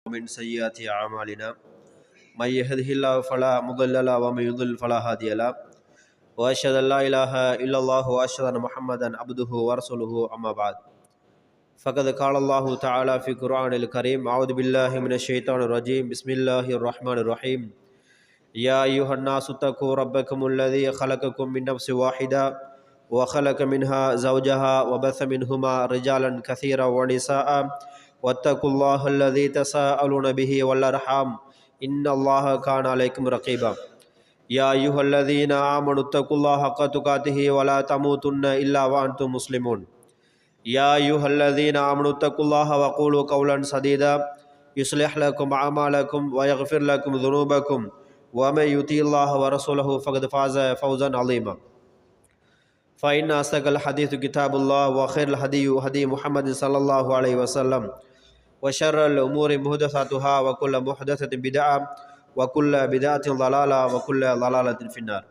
ومن سيئات أعمالنا من يهده الله فلا مضل له ومن يضلل فلا هادي له وأشهد أن لا إله إلا الله وأشهد أن محمدا عبده ورسوله أما بعد فقد قال الله تعالى في القرآن الكريم أعوذ بالله من الشيطان الرجيم بسم الله الرحمن الرحيم يا أيها الناس اتقوا ربكم الذي خلقكم من نفس واحدة وخلق منها زوجها وبث منهما رجالا كثيرا ونساء واتقوا الله الذي تساءلون به والأرحام إن الله كان عليكم رقيبا يا أيها الذين آمنوا اتقوا الله حق تقاته ولا تموتن إلا وأنتم مسلمون يا أيها الذين آمنوا اتقوا الله وقولوا قولا سديدا يصلح لكم أعمالكم ويغفر لكم ذنوبكم ومن يطع الله ورسوله فقد فاز فوزا عظيما فإن أصدق الحديث كتاب الله وخير الهدي هدي محمد صلى الله عليه وسلم وشر الأمور محدثاتها وكل محدثة بدعة وكل بدعة ضلالة وكل ضلالة في النار.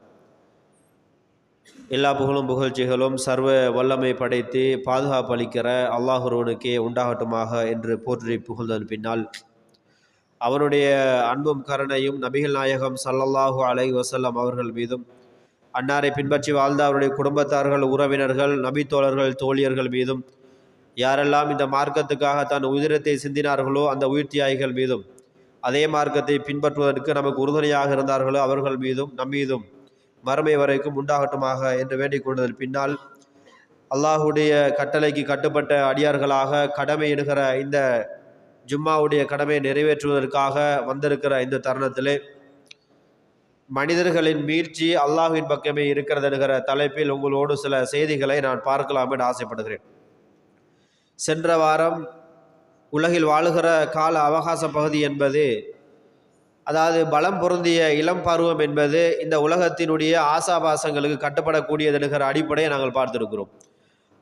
எல்லா புகழும் புகழ்ச்சிகளும் சர்வ வல்லமை படைத்து பாதுகாப்பளிக்கிற அல்லாஹ் ஒருவனுக்கே உண்டாகட்டுமாக என்று போற்றி புகழ்ந்ததன் பின்னால் அவனுடைய அன்பும் கருணையும் நபிகள் நாயகம் ஸல்லல்லாஹு அலைஹி வஸல்லம் அவர்கள் மீதும் அன்னாரை பின்பற்றி வாழ்ந்த அவருடைய குடும்பத்தார்கள், உறவினர்கள், நபித்தோழர்கள், தோழியர்கள் மீதும் யாரெல்லாம் இந்த மார்க்கத்துக்காக தன் உயிரத்தை சிந்தினார்களோ அந்த உயிர்த்தியாகிகள் மீதும் அதே மார்க்கத்தை பின்பற்றுவதற்கு நமக்கு உறுதுணையாக இருந்தார்களோ அவர்கள் மீதும் நம்மீதும் மறுமை வரைக்கும் உண்டாகட்டுமாக என்று வேண்டிக் கொண்டதன் பின்னால் அல்லாஹுடைய கட்டளைக்கு கட்டுப்பட்ட அடியார்களாக கடமை என்கிற இந்த ஜும்மாவுடைய கடமையை நிறைவேற்றுவதற்காக வந்திருக்கிற இந்த தருணத்திலே மனிதர்களின் மீட்சி அல்லாஹ்வின் பக்கமே இருக்கிறது என்கிற தலைப்பில் உங்களோடு சில செய்திகளை நான் பார்க்கலாம் என்று ஆசைப்படுகிறேன். சென்ற வாரம் உலகில் வாழுகிற கால அவகாச பகுதி என்பது, அதாவது பலம் பொருந்திய இளம் பருவம் என்பது இந்த உலகத்தினுடைய ஆசாபாசங்களுக்கு கட்டுப்படக்கூடியது என்கிற அடிப்படையை நாங்கள் பார்த்திருக்கிறோம்.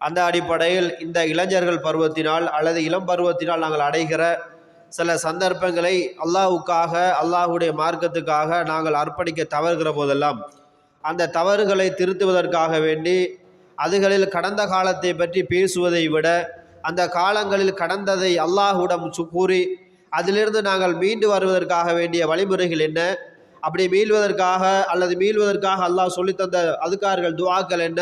அந்த அடிப்படையில் இந்த இளைஞர்கள் பருவத்தினால் அல்லது இளம் பருவத்தினால் நாங்கள் அடைகிற சில சந்தர்ப்பங்களை அல்லாஹ்வுக்காக, அல்லாஹ்வுடைய மார்க்கத்துக்காக நாங்கள் அர்ப்பணிக்க தவறுகிற போதெல்லாம் அந்த தவறுகளை திருத்துவதற்காக வேண்டி அதுகளில் கடந்த காலத்தை பற்றி பேசுவதை விட அந்த காலங்களில் கடந்ததை அல்லாஹ்விடம் கூறி அதிலிருந்து நாங்கள் மீண்டு வருவதற்காக வேண்டிய வழிமுறைகள் என்ன, அப்படி மீள்வதற்காக அல்லது மீள்வதற்காக அல்லாஹ் சொல்லித்தந்த அதுக்கார்கள் துஆக்கள் என்ன,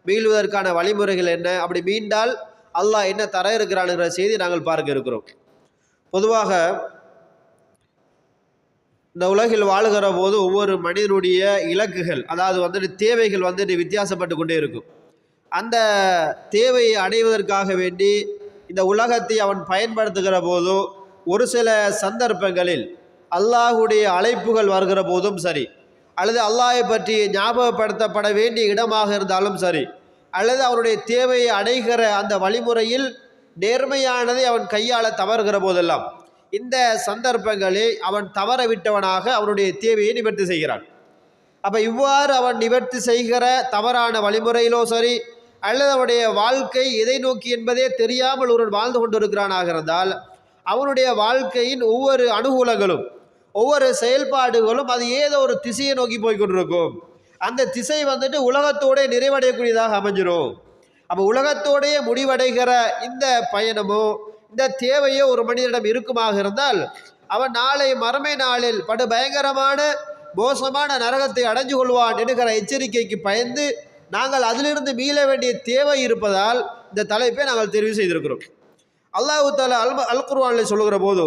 மீள்வதற்கான வழிமுறைகள் என்ன, அப்படி மீண்டால் அல்லாஹ் என்ன தர இருக்கிறான்ங்கிற செய்தி நாங்கள் பார்க்க இருக்கிறோம். பொதுவாக இந்த உலகில் வாழுகிற போது ஒவ்வொரு மனிதனுடைய இலக்குகள், அதாவது தேவைகள் வித்தியாசப்பட்டு கொண்டே இருக்கும். அந்த தேவையை அடைவதற்காக வேண்டி இந்த உலகத்தை அவன் பயன்படுத்துகிற போதோ ஒரு சில சந்தர்ப்பங்களில் அல்லாஹுடைய அழைப்புகள் வருகிற போதும் சரி, அல்லது அல்லாஹை பற்றி ஞாபகப்படுத்தப்பட வேண்டிய இடமாக இருந்தாலும் சரி, அல்லது அவனுடைய தேவையை அடைகிற அந்த வழிமுறையில் நேர்மையானதை அவன் கையாள தவறுகிற போதெல்லாம் இந்த சந்தர்ப்பங்களில் அவன் தவற விட்டவனாக அவனுடைய தேவையை நிவர்த்தி செய்கிறான். அப்போ இவ்வாறு அவன் நிவர்த்தி செய்கிற தவறான வழிமுறையிலோ சரி, அல்லது அவனுடைய வாழ்க்கை எதை நோக்கி என்பதே தெரியாமல் ஒருவன் வாழ்ந்து கொண்டிருக்கிறானாக இருந்தால் அவனுடைய வாழ்க்கையின் ஒவ்வொரு அனுகூலங்களும் ஒவ்வொரு செயல்பாடுகளும் அது ஏதோ ஒரு திசையை நோக்கி போய்கொண்டிருக்கும். அந்த திசை உலகத்தோட நிறைவடையக்கூடியதாக அமைஞ்சிரும். அப்போ உலகத்தோடைய முடிவடைகிற இந்த பயணமோ இந்த தேவையோ ஒரு மனிதனிடம் இருக்குமாக இருந்தால் அவன் நாளை மறுமை நாளில் படு பயங்கரமான மோசமான நரகத்தை அடைஞ்சு கொள்வான் என்கிற எச்சரிக்கைக்கு பயந்து நாங்கள் அதிலிருந்து மீள வேண்டிய தேவை இருப்பதால் இந்த தலைப்பை நாங்கள் தெரிவு செய்திருக்கிறோம். அல்லாஹ் தஆலா அல் குர்ஆனில் சொல்லுகிற போது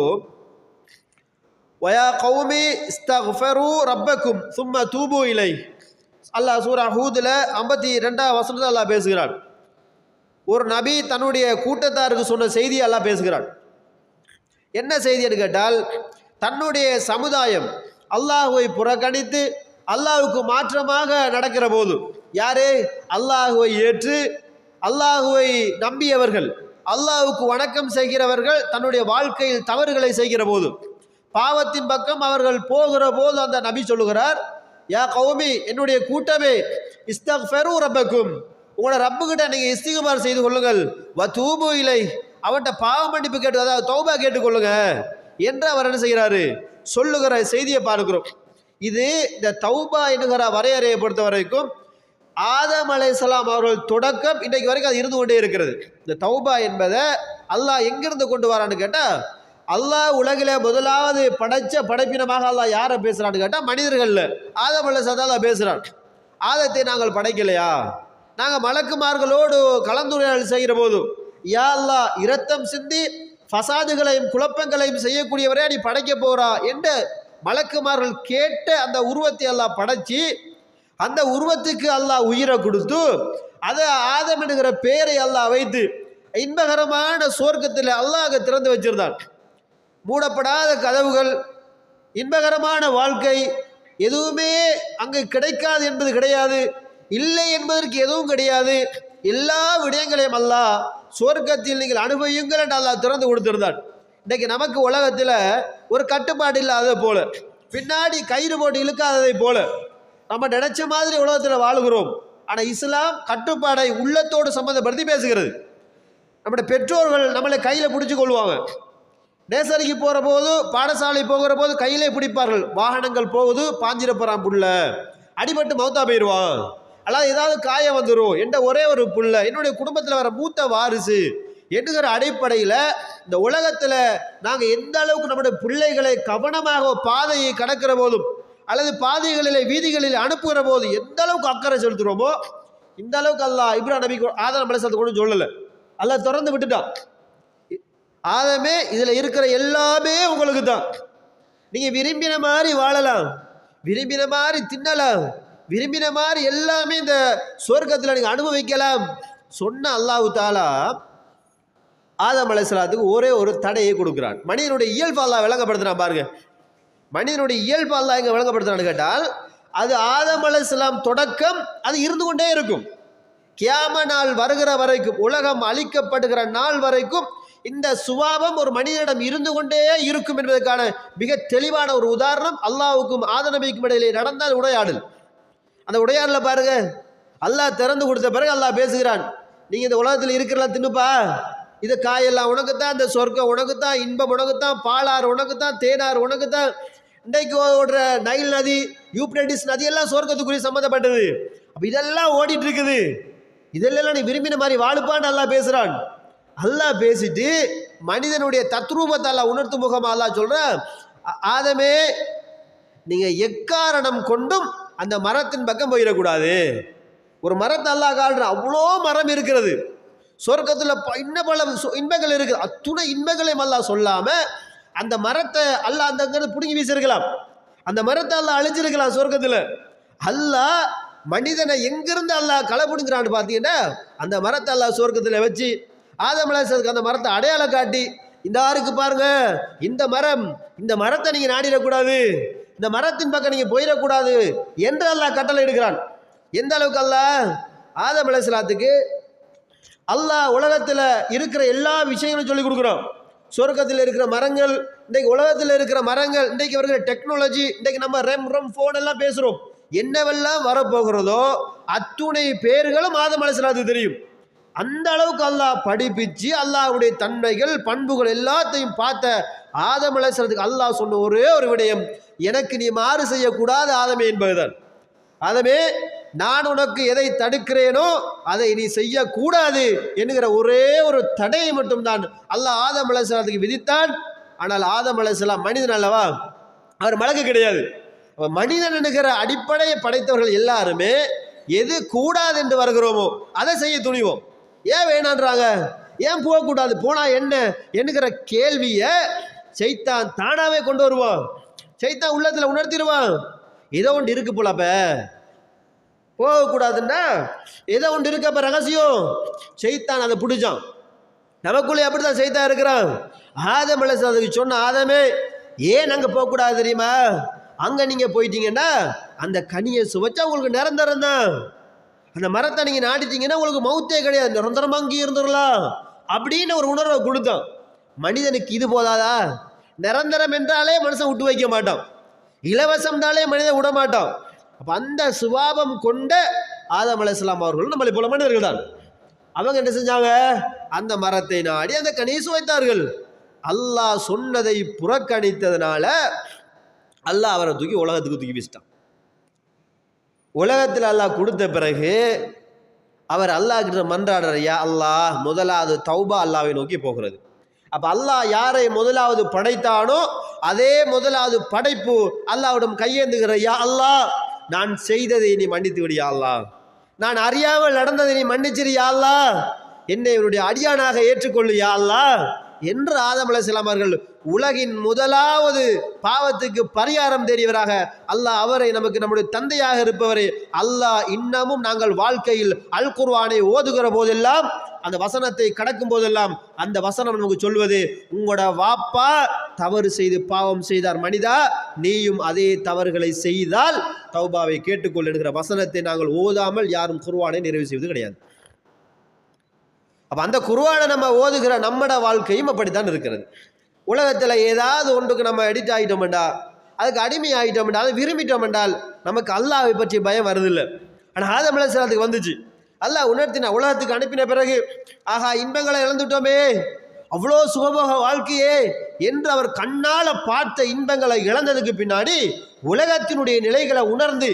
வயா கௌமி இஸ்தக்ஃபிரு ரப்பக்கும் சும்ம தூபு இலை, அல்லாஹ் சூரா ஹூதில் 52ஆம் வசனத்தில் அல்லாஹ் பேசுகிறான். ஒரு நபி தன்னுடைய கூட்டத்தாருக்கு சொன்ன செய்தியை அல்லாஹ் பேசுகிறான். என்ன செய்தின்னு கேட்டால், தன்னுடைய சமுதாயம் அல்லாஹுவை புறக்கணித்து அல்லாஹுக்கு மாற்றமாக நடக்கிற போது, யாரே அல்லாஹுவை ஏற்று அல்லாஹுவை நம்பியவர்கள், அல்லாஹுக்கு வணக்கம் செய்கிறவர்கள் தன்னுடைய வாழ்க்கையில் தவறுகளை செய்கிற போது, பாவத்தின் பக்கம் அவர்கள் போகிற போது அந்த நபி சொல்லுகிறார், யா கௌமி, என்னுடைய கூட்டமே, இஸ்தக்ஃபிரு ரப்பக்கும், உங்களோட ரப்புக்கிட்ட நீங்கள் இஸ்திக்பார் செய்து கொள்ளுங்கள், வதூபு இலை, அவன்கிட்ட பாவ மன்னிப்பு கேட்டு, அதாவது தௌபா கேட்டுக்கொள்ளுங்க என்று அவர் என்ன செய்கிறாரு சொல்லுகிற செய்தியை பார்க்கிறோம். இது இந்த தௌபா என்கிற வரையறையை பொறுத்த வரைக்கும் ஆதம் அலைஹிஸ்ஸலாம் அவர்கள் தொடக்கம் இன்றைக்கு வரைக்கும் அது இருந்து கொண்டே இருக்கிறது. இந்த தௌபா என்பதை அல்லாஹ் எங்கிருந்து கொண்டு வரான்னு கேட்டால், அல்லாஹ் உலகில் முதலாவது படைச்ச படைப்பினமாக அல்லாஹ் யாரை பேசுறான்னு கேட்டால் மனிதர்கள்ல ஆதம் அலைஹிஸ்ஸலாம் அல்லாஹ் பேசுறான். ஆதத்தை நாங்கள் படைக்கலையா? நாங்கள் மலக்குமார்களோடு கலந்துரையாடல் செய்கிற போது யா அல்லாஹ் இரத்தம் சிந்தி ஃபசாதுகளையும் குழப்பங்களையும் செய்யக்கூடியவரே நீ படைக்க போறா என்று மலக்குமார்கள் கேட்ட அந்த உருவத்தை அல்லாஹ் படைச்சி அந்த உருவத்துக்கு அல்லாஹ் உயிரை கொடுத்து அதை ஆதம் என்கிற பெயரை அல்லாஹ் வைத்து இன்பகரமான சுவர்க்கத்தில் அல்லாஹ் திறந்து வச்சிருந்தான். மூடப்படாத கதவுகள், இன்பகரமான வாழ்க்கை, எதுவுமே அங்கு கிடைக்காது என்பது கிடையாது, இல்லை என்பதற்கு எதுவும் கிடையாது. எல்லா விடயங்களையும் அல்லாஹ் சுவர்க்கத்தில் நீங்கள் அனுபவியுங்கள் என்று அல்லாஹ் திறந்து கொடுத்திருந்தான். இன்றைக்கு நமக்கு உலகத்தில் ஒரு கட்டுப்பாடு இல்லாததை போல, பின்னாடி கயிறு போட்டு இழுக்காததை போல நம்ம நினைச்ச மாதிரி உலகத்தில் வாழுகிறோம். ஆனால் இஸ்லாம் கட்டுப்பாடை உள்ளத்தோடு சம்மந்தப்படுத்தி பேசுகிறது. நம்முடைய பெற்றோர்கள் நம்மளை கையில் பிடிச்சி கொள்வாங்க. நேசரிக்கு போகிற போது, பாடசாலை போகிற போது கையிலே பிடிப்பார்கள். வாகனங்கள் போகுது, பாஞ்சிர போகிறான் புள்ள, அடிபட்டு மௌத்தா போயிடுவான், அல்லாது ஏதாவது காயம் வந்துடும் என்ற ஒரே ஒரு புள்ள, என்னுடைய குடும்பத்தில் வர மூத்த வாரிசு என்கிற அடிப்படையில் இந்த உலகத்தில் நாங்கள் எந்த அளவுக்கு நம்முடைய பிள்ளைகளை கவனமாக பாதையை கடக்கிற போதும் அல்லது பாதைகளில் வீதிகளில் அனுப்புகிற போது எந்த அளவுக்கு அக்கறை செலுத்துகிறோமோ இந்த அளவுக்கு அல்லாஹ் இப்ராஹிம் நபி ஆதம் அலைஹிஸ்ஸலாத்தை கூட சொல்லலை, அல்லாஹ் திறந்து விட்டுட்டான். ஆதமே இதில் இருக்கிற எல்லாமே உங்களுக்கு தான், நீங்கள் விரும்பின மாதிரி வாழலாம், விரும்பின மாதிரி தின்னலாம், விரும்பின மாதிரி எல்லாமே இந்த சொர்க்கத்தில் நீங்கள் அனுபவிக்கலாம் சொன்ன அல்லாஹ் தஆலா ஆதம் அலைஹிஸ்ஸலாத்துக்கு ஒரே ஒரு தடையை கொடுக்குறான். மனிதனுடைய இயல்பு அல்லாஹ் விளங்கப்படுத்துறான் பாருங்க. மனிதனுடைய இயல்பு அல்லாஹ் எங்க விளங்கப்படுத்துறான்னு கேட்டால் அது ஆதம் அலைஹிஸ்ஸலாம் தொடக்கம் அது இருந்து கொண்டே இருக்கும். கியாம நாள் வருகிற வரைக்கும், உலகம் அழிக்கப்படுகிற நாள் வரைக்கும் இந்த சுபாவம் ஒரு மனிதனிடம் இருந்து கொண்டே இருக்கும் என்பதற்கான மிக தெளிவான ஒரு உதாரணம் அல்லாஹ்வுக்கும் ஆதம் நபிக்கும் இடையிலே நடந்த உரையாடல். அந்த உரையாடலில் பாருங்க, அல்லாஹ் திறந்து கொடுத்த பிறகு அல்லாஹ் பேசுகிறான், நீங்க இந்த உலகத்தில் இருக்கிறலாம் தின்னுப்பா, இது காயெல்லாம் உனக்குத்தான், இந்த சொர்க்கம் உனக்குத்தான், இன்பம் உனக்குத்தான், பாலாறு உனக்குத்தான், தேனாறு உனக்குத்தான், இன்றைக்கு ஓடுற நைல் நதி, யூப்ரட்டிஸ் நதி எல்லாம் சொர்க்கத்துக்குரிய சம்மந்தப்பட்டது. அப்ப இதெல்லாம் ஓடிட்டு இருக்குது, இதெல்லாம் நீ விரும்பின மாதிரி வாழுப்பான்னு அல்லாஹ் பேசுறான். அல்லாஹ் பேசிட்டு மனிதனுடைய தத்ரூபத்தை அல்லாஹ் உணர்த்தும் முகமா அல்லாஹ் சொல்றான், ஆதமே நீங்க எக்காரணம் கொண்டும் அந்த மரத்தின் பக்கம் போயிடக்கூடாது. ஒரு மரத்தை அல்லாஹ் காட்டுறான், அவ்வளோ மரம் இருக்கிறது சொர்க்கத்தில், இன்னும் பல இன்பங்கள் இருக்குது, அத்துணை இன்பங்களையும் அல்லாஹ் சொல்லாம அந்த மரத்தை அல்லாஹ் அந்த பிடுங்கி வீசிருக்கலாம், அந்த மரத்தை அல்லாஹ் அழிஞ்சிருக்கலாம் சொர்க்கத்தில். அல்லாஹ் மனிதனை எங்கிருந்து அல்லாஹ் களை பிடுங்கிறான்னு பார்த்தீங்கன்னா அந்த மரத்தை அல்லாஹ் சொர்க்கத்தில் வச்சு ஆதம் அலைஹிஸ்ஸலாத்துக்கு அந்த மரத்தை அடையாளம் காட்டி, இந்த ஆருக்கு பாருங்க இந்த மரம், இந்த மரத்தை நீங்க நாடிடக்கூடாது, இந்த மரத்தின் பக்கம் நீங்க போயிடக்கூடாது என்று அல்லாஹ் கட்டளை எடுக்கிறான். எந்த அளவுக்கு அல்லாஹ் ஆதம் அலைஹிஸ்ஸலாத்துக்கு அல்லாஹ் உலகத்தில் இருக்கிற எல்லா விஷயங்களும் சொல்லி கொடுக்குறோம். சொர்க்கத்தில் இருக்கிற மரங்கள், இன்றைக்கு உலகத்தில் இருக்கிற மரங்கள், இன்றைக்கு வருகிற டெக்னாலஜி, இன்றைக்கு நம்ம ரெம் ஃபோன் எல்லாம் பேசுகிறோம், என்னவெல்லாம் வரப்போகிறதோ அத்துணை பேர்களும் ஆதம் அலைஹிஸ்ஸலாத்துக்கு தெரியும். அந்த அளவுக்கு அல்லாஹ் படிப்பிச்சு அல்லாஹ்வுடைய தன்மைகள் பண்புகள் எல்லாத்தையும் பார்த்த ஆதம் அலைஹிஸ்ஸலாத்துக்கு அல்லாஹ் சொன்ன ஒரே ஒரு விடயம், எனக்கு நீ மாறு செய்யக்கூடாது ஆதமே என்பதுதான். ஆதமே நான் உனக்கு எதை தடுக்கிறேனோ அதை நீ செய்யக்கூடாது என்கிற ஒரே ஒரு தடையை மட்டும்தான் அல்லாஹ் ஆதம் அலைஹிஸ்ஸலாத்துக்கு விதித்தான். ஆனால் ஆதம் அலைஹிஸ்ஸலாம் மனிதன் அல்லவா, அவர் மலக்கு கிடையாது. மனிதன் என்கிற அடிப்படையை படைத்தவர்கள் எல்லாருமே எது கூடாது என்று வருகிறோமோ அதை செய்ய துணிவோம். ஏன் வேணான்றாங்க, ஏன் போகக்கூடாது, போனா என்ன என்கிற கேள்வியை சைத்தான் தானாவே கொண்டு வருவான், சைத்தான் உள்ளத்தில் உணர்த்திடுவான். ஏதோ ஒன்று இருக்கு போலப்ப போகக்கூடாதுன்னா ஏதோ ஒன்று இருக்கப்ப ரகசியம், சைத்தான் அதை பிடிச்சான். நமக்குள்ளே அப்படித்தான் சைத்தான் இருக்கிறான். ஆதம் அலைஹிஸ்ஸலாத்துக்கு சொன்ன, ஆதமே ஏன் அங்கே போகக்கூடாது தெரியுமா, அங்கே நீங்கள் போயிட்டீங்கன்னா அந்த கனியை சுவைச்சா உங்களுக்கு நிரந்தரம் தான், அந்த மரத்தை நீங்கள் நாடிட்டீங்கன்னா உங்களுக்கு மௌத்தே கிடையாது, நிரந்தரமாக அங்கேயே இருந்துடலாம் அப்படின்னு ஒரு உணர்வை கொடுத்தான். மனிதனுக்கு இது போதாதா, நிரந்தரம் என்றாலே மனுஷன் விட்டு வைக்க மாட்டான், இலவசம்னாலே மனிதன் விட மாட்டான். அப்போ அந்த சுபாவம் கொண்ட ஆதம் அலைஹிஸ்ஸலாம் அவர்கள் நம்மளை போல மனிதர்கள் தான். அவங்க என்ன செஞ்சாங்க, அந்த மரத்தை நாடி அந்த கனியை சுவைத்தார்கள். அல்லாஹ் சொன்னதை புறக்கணித்ததுனால அல்லாஹ் அவரை தூக்கி உலகத்துக்கு தூக்கி வீசிட்டான். உலகத்தில் அல்லாஹ் கொடுத்த பிறகு அவர் அல்லாஹ் கிட்ட மன்றாடுற, யா அல்லாஹ், முதலாவது தௌபா அல்லாஹ்வை நோக்கி போகிறது. அப்ப அல்லாஹ் யாரை முதலாவது படைத்தானோ அதே முதலாவது படைப்பு அல்லாஹ்விடம் கையேந்துகிற, யா அல்லாஹ் நான் செய்ததை நீ மன்னித்து விடு யா அல்லாஹ், நான் அறியாமல் நடந்ததை நீ மன்னிச்சிரு யா அல்லாஹ், என்னை என்னுடைய அடியானாக ஏற்றுக்கொள்ளு யா அல்லாஹ் என்று ஆதம் அலைஹிஸ்ஸலாம் அவர்கள் உலகின் முதலாவது பாவத்துக்கு பரிகாரம் தேடியவராக அல்லாஹ் அவரை நமக்கு நம்முடைய தந்தையாக இருப்பவரை அல்லாஹ் இன்னமும் நாங்கள் வாழ்க்கையில் அல் குர்ஆனை ஓதுகிற போதெல்லாம் அந்த வசனத்தை கடக்கும் போதெல்லாம் அந்த வசனம் நமக்கு சொல்வது, உங்களோட வாப்பா தவறு செய்து பாவம் செய்தார் மனிதா, நீயும் அதே தவறுகளை செய்தால் தௌபாவை கேட்டுக்கொள் என்கிற வசனத்தை நாங்கள் ஓதாமல் யாரும் குர்ஆனை நிறைவு செய்வது கிடையாது. அப்ப அந்த குர்ஆனை நம்ம ஓதுகிற நம்மட வாழ்க்கையும் அப்படித்தான் இருக்கிறது. உலகத்தில் ஏதாவது ஒன்றுக்கு நம்ம எடிட் ஆகிட்டோம்டா, அதுக்கு அடிமை ஆகிட்டோம்டா, அதை விரும்பிட்டோம் என்றால் நமக்கு அல்லாஹ்வை பற்றி பயம் வருதில்லை. ஆனால் ஆதம் அலைஹிஸ்ஸலாத்துக்கு வந்துச்சு. அல்லாஹ் உணர்த்தின, உலகத்துக்கு அனுப்பின பிறகு ஆகா இன்பங்களை இழந்துட்டோமே, அவ்வளோ சுகபோக வாழ்க்கையே என்று அவர் கண்ணால் பார்த்த இன்பங்களை இழந்ததுக்கு பின்னாடி உலகத்தினுடைய நிலைகளை உணர்ந்து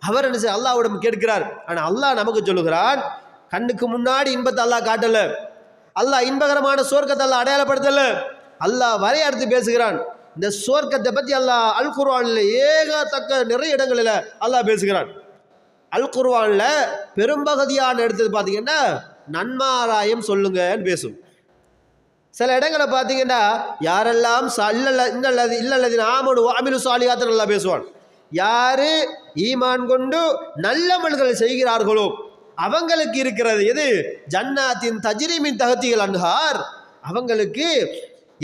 அவர் என்ன செய்ய அல்லாஹ்விடம் கேட்கிறார். ஆனால் அல்லாஹ் நமக்கு சொல்லுகிறான், கண்ணுக்கு முன்னாடி இன்பத்தை அல்லாஹ் காட்டல, அல்லாஹ் இன்பகரமான சுவர்க்கத்தை அல்லாஹ் அடையாளப்படுத்தல, அல்லாஹ் வரையறுத்து பேசுகிறான். இந்த சுவர்க்கத்தை பற்றி அல்லாஹ் அல் குர்ஆனில் ஏகத்தக்க நிறைய இடங்களில் அல்லாஹ் பேசுகிறான். அல் குர்ஆன்ல பெரும்பகுதியான இடத்துல பார்த்தீங்கன்னா நன்மாராயம் சொல்லுங்கன்னு பேசும். சில இடங்களை பார்த்தீங்கன்னா யாரெல்லாம் இல்லல்லது ஆமனு வஅமிலு ஸாலிஹாத் நல்லா பேசுவான். யாரு ஈமான் கொண்டு நல்ல அமல்கள் செய்கிறார்களோ அவங்களுக்கு இருக்கிறது எது? ஜன்னாத்தின் தஜ்ரீமின் தஹ்திகள் அன்ஹார். அவங்களுக்கு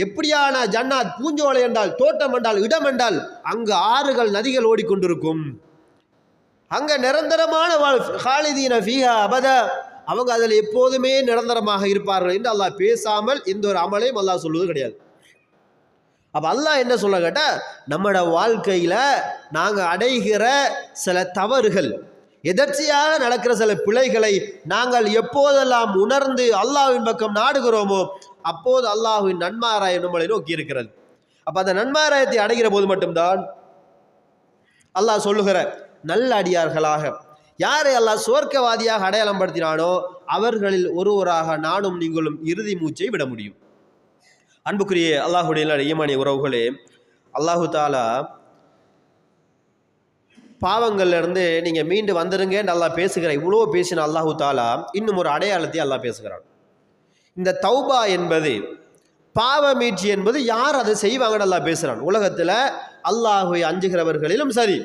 எப்படியான ஜன்னாத், பூஞ்சோலை என்றால், தோட்டம் என்றால், இடம் என்றால் அங்கு ஆறுகள் நதிகள் ஓடிக்கொண்டிருக்கும். அங்க நிரந்தரமான ஹாலிதீன ஃபீஹா அபதா, அவங்க அதில் எப்போதுமே நிரந்தரமாக இருப்பார்கள் என்று அல்லாஹ் பேசாமல் எந்த ஒரு அமலையும் அல்லாஹ் சொல்வது கிடையாது. அப்ப அல்லாஹ் என்ன சொல்ல கேட்டா, நம்மட வாழ்க்கையில நாங்க அடைகிற சில தவறுகள், எதர்ச்சியாக நடக்கிற சில பிழைகளை நாங்கள் எப்போதெல்லாம் உணர்ந்து அல்லாஹ்வின் பக்கம் நாடுகிறோமோ அப்போது அல்லாஹ்வின் நன்மாராயம் நம்மளை நோக்கி இருக்கிறது. அப்ப அந்த நன்மாராயத்தை அடைகிற போது மட்டும்தான் அல்லாஹ் சொல்லுகிற நல்ல அடியார்களாக யாரை அல்லாஹ் சுவர்க்கவாதியாக அடையாளம் படுத்தினானோ அவர்களில் ஒருவராக நானும் நீங்களும் இறுதி மூச்சை விட முடியும். அன்புக்குரிய அல்லாஹுடைய ஈமானிய உறவுகளே, அல்லாஹு தாலா பாவங்கள்ல இருந்து நீங்க மீண்டு வந்துருங்கன்னு அல்லாஹ் பேசுகிற இவ்வளோ பேசின அல்லாஹு தாலா இன்னும் ஒரு அடையாளத்தை அல்லாஹ் பேசுகிறான். இந்த தௌபா என்பது, பாவ மீட்சி என்பது யார் அதை செய்வாங்கன்னு அல்லாஹ் பேசுகிறான். உலகத்தில் அல்லாஹுவை அஞ்சுகிறவர்களிலும் சரி,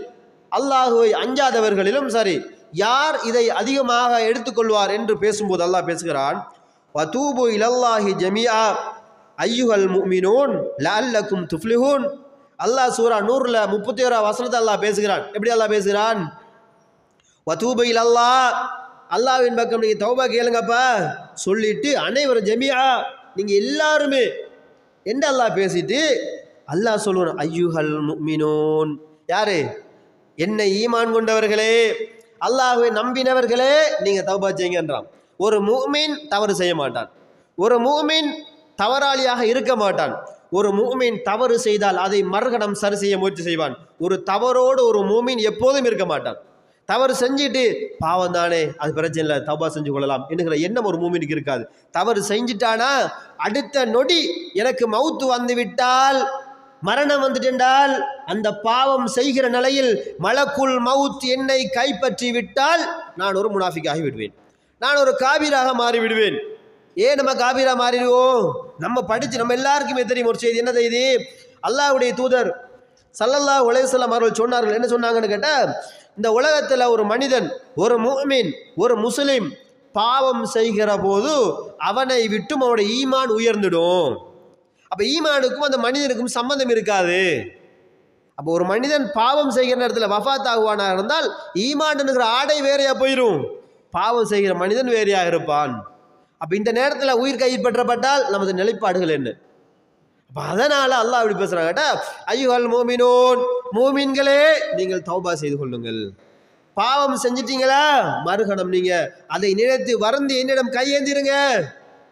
அல்லாஹுவை அஞ்சாதவர்களிலும் சரி, யார் இதை அதிகமாக எடுத்துக்கொள்வார் என்று பேசும்போது அல்லாஹ் பேசுகிறான், வதூபு இலல்லாஹி ஜமீஆ ஐயுஹல் முஃமினூன் லஅல்லக்கும் துஃப்லிஹூன். அல்லாஹ் சூரா நூர்ல 31 வசனத்தை அல்லாஹ் பேசுகிறான். எப்படி அல்லாஹ் பேசுகிறான்? வதூபு இலல்லாஹ், அல்லாஹ்வின் பக்கம் நீங்க தௌபா கேளுங்கப்பா சொல்லிட்டு, அனைவரும் ஜமீஆ நீங்க எல்லாருமே என்று அல்லாஹ் பேசிட்டு அல்லாஹ் சொல்லுவான், ஐயுஹல் முஃமினூன், யாரு? என்னை ஈமான் கொண்டவர்களே, அல்லாஹ்வை நம்பினவர்களே நீங்க தௌபா செய்யுங்கன்றான். ஒரு முஃமின் தவறு செய்ய மாட்டான், ஒரு முஃமின் தவறாளியாக இருக்க மாட்டான். ஒரு முஃமின் தவறு செய்தால் அதை மறுகணம் சரி செய்ய முயற்சி செய்வான். ஒரு தவறோடு ஒரு முஃமின் எப்போதும் இருக்க மாட்டான். தவறு செஞ்சுட்டு பாவம் தானே, அது பிரச்சனை இல்லை, தௌபா செஞ்சு கொள்ளலாம் என்கிற எண்ணம் ஒரு முஃமினுக்கு இருக்காது. தவறு செஞ்சிட்டானா அடுத்த நொடி எனக்கு மவுத்து வந்து விட்டால், மரணம் வந்துட்டென்றால், அந்த பாவம் செய்கிற நிலையில் மலக்குல் மவுத் என்னை கைப்பற்றி விட்டால் நான் ஒரு முனாஃபிக்காகி விடுவேன், நான் ஒரு காபீராக மாறி விடுவேன். ஏன் நம்ம காபீரா மாறிடுவோம்? நம்ம படித்து நம்ம எல்லாருக்குமே தெரியும் ஒரு செய்தி. என்ன செய்தி? அல்லாஹ்வுடைய தூதர் ஸல்லல்லாஹு அலைஹி வஸல்லம் அவர்கள் சொன்னார்கள். என்ன சொன்னாங்கன்னு கேட்டால், இந்த உலகத்தில் ஒரு மனிதன், ஒரு முஃமின், ஒரு முஸ்லிம் பாவம் செய்கிற போது அவனை விட்டும் அவனுடைய ஈமான் உயர்ந்துடும். அப்போ ஈமானுக்கும் அந்த மனிதனுக்கும் சம்பந்தம் இருக்காது. அப்போ ஒரு மனிதன் பாவம் செய்கிற நேரத்தில் வஃபாத் ஆகுவானாக இருந்தால் ஈமான்ங்கிற ஆடை வேறையா போயிடும், பாவம் செய்கிற மனிதன் வேறையாக இருப்பான். அப்போ இந்த நேரத்தில் உயிர் கைப்பற்றப்பட்டால் நமது நிலைப்பாடுகள் என்ன? அப்போ அதனால அல்லாஹ் அப்படி பேசுறாங்க கேட்டா, ஐயுஹல் முஃமினூன், மூமின்களே நீங்கள் தௌபா செய்து கொள்ளுங்கள். பாவம் செஞ்சிட்டீங்களா, மறுகணம் நீங்க அதை நினைத்து வருந்தி என்னிடம் கையேந்திருங்க,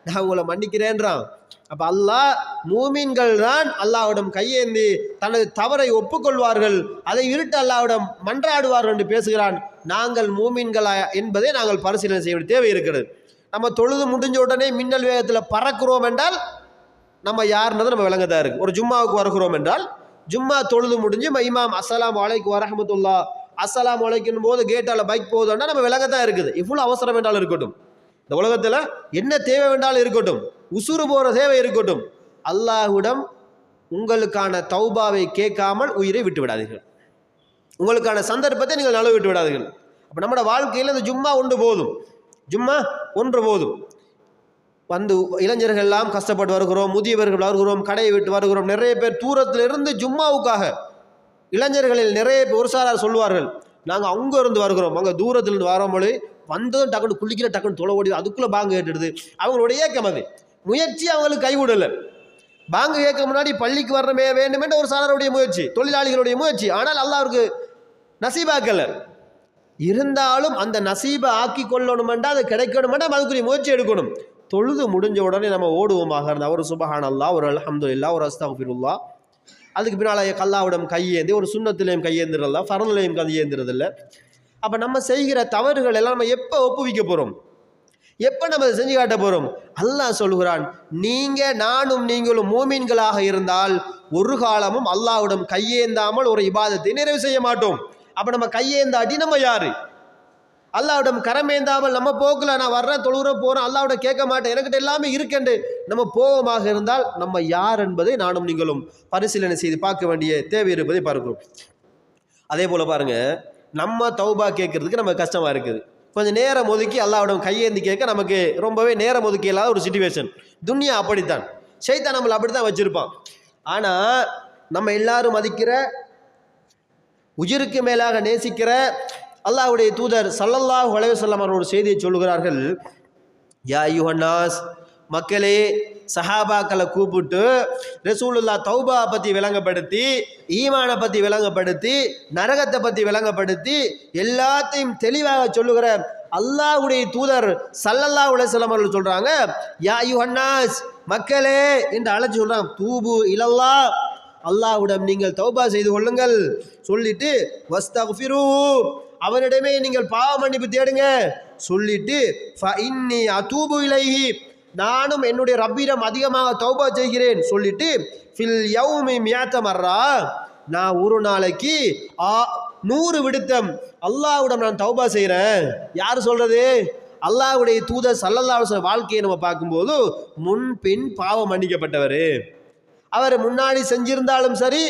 நான் உங்களை மன்னிக்கிறேன்றான். அப்ப அல்லாஹ் மூமின்கள் தான் அல்லாஹ்விடம் கையேந்தி தனது தவறை ஒப்புக்கொள்வார்கள், அதை விட்டு அல்லாஹ்விடம் மன்றாடுவார்கள் என்று பேசுகிறான். நாங்கள் மூமின்களா என்பதை நாங்கள் பரிசீலனை செய்ய வேண்டிய தேவை இருக்கிறது. நம்ம தொழுது முடிஞ்ச உடனே மின்னல் வேகத்தில் பறக்கிறோம் என்றால் நம்ம யாருன்னது நம்ம விளங்கதான் இருக்கு. ஒரு ஜும்மாவுக்கு வருகிறோம் என்றால் ஜும்மா தொழுது முடிஞ்சு இமாம் அஸ்ஸலாமு அலைக்கும் வரஹ்மத்துல்லா அஸ்ஸலாமு அலைக்கும் போது கேட்டால பைக் போகுதுன்னா நம்ம விளங்கத்தான் இருக்குது. இவ்வளோ அவசரம் வேண்டாலும் இருக்கட்டும், இந்த உலகத்தில் என்ன தேவை வேண்டாலும் இருக்கட்டும், உசுறு போகிற தேவை இருக்கட்டும், அல்லாஹ்விடம் உங்களுக்கான தௌபாவை கேட்காமல் உயிரை விட்டு விடாதீர்கள். உங்களுக்கான சந்தர்ப்பத்தை நீங்கள் நழுவ விட்டு விடாதீர்கள். அப்போ நம்மளோட வாழ்க்கையில் இந்த ஜும்மா ஒன்று போதும், ஜும்மா ஒன்று போதும். வந்து இளைஞர்கள் எல்லாம் கஷ்டப்பட்டு வருகிறோம், முதியவர்கள் வருகிறோம், கடையை விட்டு வருகிறோம். நிறைய பேர் தூரத்திலிருந்து ஜும்மாவுக்காக, இளைஞர்களில் நிறைய பேர் ஒரு சாரார் சொல்லுவார்கள், நாங்கள் அங்கே இருந்து வருகிறோம், அங்கே தூரத்திலிருந்து வரோமொழி வந்ததும் டக்குன்னு குளிக்கிற டக்குன்னு தொலை ஓடி அதுக்குள்ளே பாங்கு கேட்டுடுது. அவங்களுடைய ஏக்கம் அது, முயற்சி அவங்களுக்கு கைவிடலை. பாங்கு கேட்க முன்னாடி பள்ளிக்கு வரமே வேண்டும் என்ற ஒரு சாராருடைய முயற்சி, தொழிலாளிகளுடைய முயற்சி. ஆனால் அல்லாஹ் அவருக்கு நசீபாக்கல. இருந்தாலும் அந்த நசீபை ஆக்கி கொள்ளணுமெண்டா, அது கிடைக்கணுமெண்டா அதுக்குரிய முயற்சி எடுக்கணும். தொழுது முடிஞ்ச உடனே நம்ம ஓடுவோமாக இருந்தால் ஒரு சுபஹானல்லாஹ், ஒரு அல்ஹம்துலில்லாஹ், ஒரு அஸ்தக்ஃபிருல்லாஹ், அதுக்கு பின்னால் அல்லாஹ்விடம் கையேந்தி ஒரு சுன்னத்திலையும் கையேந்திரல, ஃபர்லையும் கையேந்திரதில்ல. அப்போ நம்ம செய்கிற தவறுகள் எல்லாம் நம்ம எப்போ ஒப்புவிக்க போகிறோம், எப்போ நம்ம செஞ்சு காட்ட போகிறோம்? அல்லாஹ் சொல்கிறான், நீங்கள் நானும் நீங்களும் மூமின்களாக இருந்தால் ஒரு காலமும் அல்லாஹ்விடம் கையேந்தாமல் ஒரு இபாதத்தை நிறைவு செய்ய மாட்டோம். அப்போ நம்ம கையேந்தாட்டி நம்ம யாரு? அல்லாஹ்விடம் கரமேந்தாமல் நம்ம போக்குல நான் வர்றேன், தொழுகிறேன், போகிறேன், அல்லாஹ்விட கேட்க மாட்டேன், எனக்கிட்ட எல்லாமே இருக்கண்டு நம்ம போவமாக இருந்தால் நம்ம யார் என்பதை நானும் நீங்களும் பரிசீலனை செய்து பார்க்க வேண்டிய தேவை இருப்பதை பார்க்கிறோம். அதே போல் பாருங்க, நம்ம தௌபா கேட்கறதுக்கு நமக்கு கஷ்டமாக இருக்குது. கொஞ்சம் நேரம் ஒதுக்கி அல்லாஹ்விடம் கையேந்தி கேட்க நமக்கு ரொம்பவே நேரம் ஒதுக்கி இல்லாத ஒரு சிச்சுவேஷன். துன்யா அப்படித்தான், ஷைத்தான் நம்மளை அப்படித்தான் வச்சிருப்பான். ஆனால் நம்ம எல்லாரும் மதிக்கிற, உயிருக்கு மேலாக நேசிக்கிற அல்லாஹ்வுடைய தூதர் ஸல்லல்லாஹு அலைஹி வஸல்லம் அவர்கள் ஒரு செய்தியை சொல்லுகிறார்கள். யா அய்யுஹன்னாஸ், மக்களே, சஹாபாக்களை கூப்பிட்டு ரசூலுல்லாஹ் தௌபா பற்றி விளங்கப்படுத்தி, ஈமானை பற்றி விளங்கப்படுத்தி, நரகத்தை பற்றி விளங்கப்படுத்தி எல்லாத்தையும் தெளிவாக சொல்லுகிற அல்லாஹ்வுடைய தூதர் ஸல்லல்லாஹு அலைஹி வஸல்லம் அவர்கள் சொல்கிறாங்க, யா அய்யுஹன்னாஸ், மக்களே என்று அழைச்சி சொல்கிறாங்க, தூபு இலல்லாஹ், அல்லாஹ்விடம் நீங்கள் தௌபா செய்து கொள்ளுங்கள். சொல்லிட்டு வஸ்தக்ஃபிரு, அவனிடமே நீங்கள் பாவ மன்னிப்பு தேடுங்க. சொல்லிட்டு ஃபஇன்னி அதூபு இலைஹி, நானும் என்னுடைய ரப்பிடம் அதிகமாக தௌபா செய்கிறேன். சொல்லிட்டு ஃபில் யௌமி மியத மர்ரா, நான் ஒரு நாளைக்கு 100 விடுத்தம் அல்லாஹ்விடம் நான் தௌபா செய்கிறேன். யார் சொல்றது? அல்லாஹ்வுடைய தூதர் ஸல்லல்லாஹு அலைஹி வஸல்லம் வாழ்க்கையை நம்ம பார்க்கும்போது முன்பின் பாவம் மன்னிக்கப்பட்டவர். அவர் முன்னாடி செஞ்சிருந்தாலும் சரி,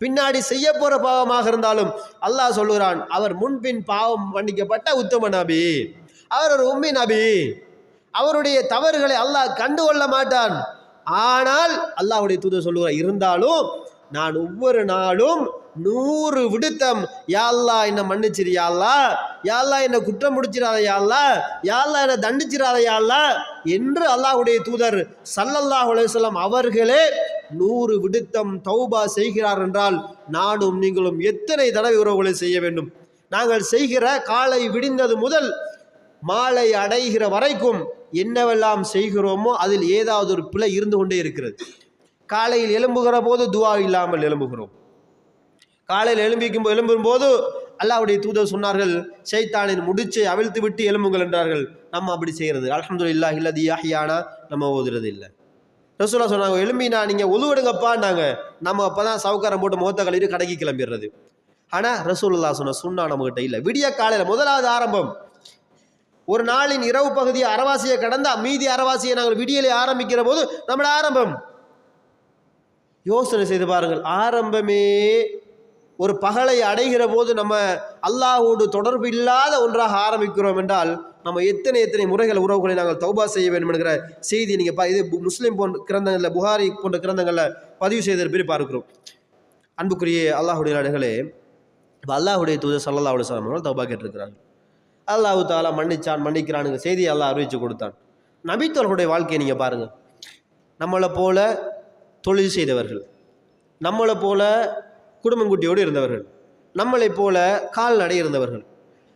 பின்னாடி செய்ய போற பாவமாக இருந்தாலும் அல்லாஹ் சொல்லுகிறான், அவர் முன்பின் பாவம் மன்னிக்கப்பட்ட உத்தம நபி, அவர் ஒரு உம்மி நபி, அவருடைய தவறுகளை அல்லாஹ் கண்டுகொள்ள மாட்டான். ஆனால் அல்லாஹ்வுடைய தூதர் சொல்லுகிறார், இருந்தாலும் நான் ஒவ்வொரு நாளும் 100 விடுத்தம் யா அல்லாஹ் என்னை மன்னிச்சிரு, யா அல்லாஹ், யா அல்லாஹ் என்னை குற்றம் முடிச்சிடாத, யா அல்லாஹ், யா அல்லாஹ் என்னை தண்டிச்சிடாத, யா அல்லாஹ் என்று அல்லாஹ்வுடைய தூதர் ஸல்லல்லாஹு அலைஹி வஸல்லம் அவர்களே 100 விடுத்தம் தௌபா செய்கிறார் என்றால் நானும் நீங்களும் எத்தனை தடவை உறவுகளை செய்ய வேண்டும்? நாங்கள் செய்கிற காலை விடிந்தது முதல் மாலை அடைகிற வரைக்கும் என்னவெல்லாம் செய்கிறோமோ அதில் ஏதாவது ஒரு பிழை இருந்து கொண்டே இருக்கிறது. காலையில் எழும்புகிற போது துஆ இல்லாமல் எழும்புகிறோம். காலையில் எழும்பும்போது அல்லாஹ்வுடைய தூதர் சொன்னார்கள், ஷைத்தானின் முடிச்சை அவிழ்த்து விட்டு எழும்புங்கள் என்றார்கள். நம்ம அப்படி செய்கிறது அல்ஹம்துலில்லாஹி அல்லதி அஹ்யானா நம்ம ஓதுறது இல்லை. ரசூலுல்லாஹ் சொன்னாங்க, எழும்பினா நீங்கள் உதுவெடுங்கப்பான்னாங்க. நம்ம அப்போ தான் சவுக்காரம் போட்டு முகத்தை கழுவிட்டு கடைக்கு கிளம்பிடுறது. ஆனால் ரசூலுல்லாஹ் சொன்ன சுன்னா நம்மகிட்ட இல்லை. விடிய காலையில் முதலாவது ஆரம்பம், ஒரு நாளின் இரவு பகுதியை அரைவாசியை கடந்தா மீதி அரைவாசியை நாங்கள் விடியலை ஆரம்பிக்கிற போது நம்மளோட ஆரம்பம். யோசனை செய்து பாருங்கள், ஆரம்பமே ஒரு பகலை அடைகிற போது நம்ம அல்லாஹ்வோடு தொடர்பு இல்லாத ஒன்றாக ஆரம்பிக்கிறோம் என்றால் நம்ம எத்தனை முறைகள் உறவுகளை நாங்கள் தௌபா செய்ய வேண்டும் என்கிற செய்தி நீங்கள் இது முஸ்லீம் போன்ற கிரந்தங்களில், புகாரி போன்ற கிரந்தங்களில் பதிவு செய்திருப்பதை பார்க்கிறோம். அன்புக்குரிய அல்லாஹ்வுடைய நாடுகளே, இப்போ அல்லாஹ்வுடைய தூதர் ஸல்லல்லாஹு அலைஹி வஸல்லம் அவர்கள் தௌபா கேட்டிருக்கிறாங்க. அல்லாஹ் தஆலா மன்னிக்கிறானுங்க செய்தி அல்லாஹ் அறிவித்து கொடுத்தான். நபித்தோர்களுடைய வாழ்க்கையை நீங்கள் பாருங்கள். நம்மளை போல தொழில் செய்தவர்கள், நம்மளை போல குடும்பங்குட்டியோடு இருந்தவர்கள், நம்மளைப் போல கால்நடை இருந்தவர்கள்,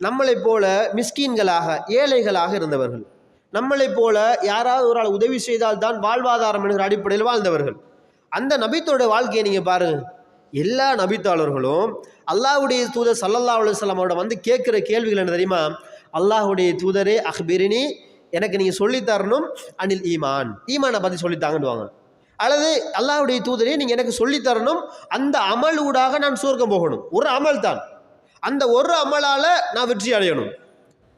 நம்மளைப் போல மிஸ்கீன்களாக ஏழைகளாக இருந்தவர்கள், நம்மளைப் போல யாராவது ஒரு ஆள் உதவி செய்தால் தான் வாழ்வாதாரம் என்கிற அடிப்படையில் வாழ்ந்தவர்கள். அந்த நபித்தோட வாழ்க்கையை நீங்கள் பாருங்கள். எல்லா நபித்தாளர்களும் அல்லாஹ்வுடைய தூதர் ஸல்லல்லாஹு அலைஹி வஸல்லம் அவரோட வந்து கேட்குற கேள்விகள் என்ன தெரியுமா? அல்லாஹ்வுடைய தூதரே அஹ்பிரினி, எனக்கு நீங்கள் சொல்லித்தரணும் அனில் ஈமான், ஈமானை பற்றி சொல்லித்தாங்கன்னுவாங்க. அல்லது அல்லாஹ்வுடைய தூதரே நீங்கள் எனக்கு சொல்லித்தரணும், அந்த அமல் ஊடாக நான் சுவர்க்கம் போகணும். ஒரு அமல் தான், அந்த ஒரு அமலால் நான் வெற்றி அடையணும்.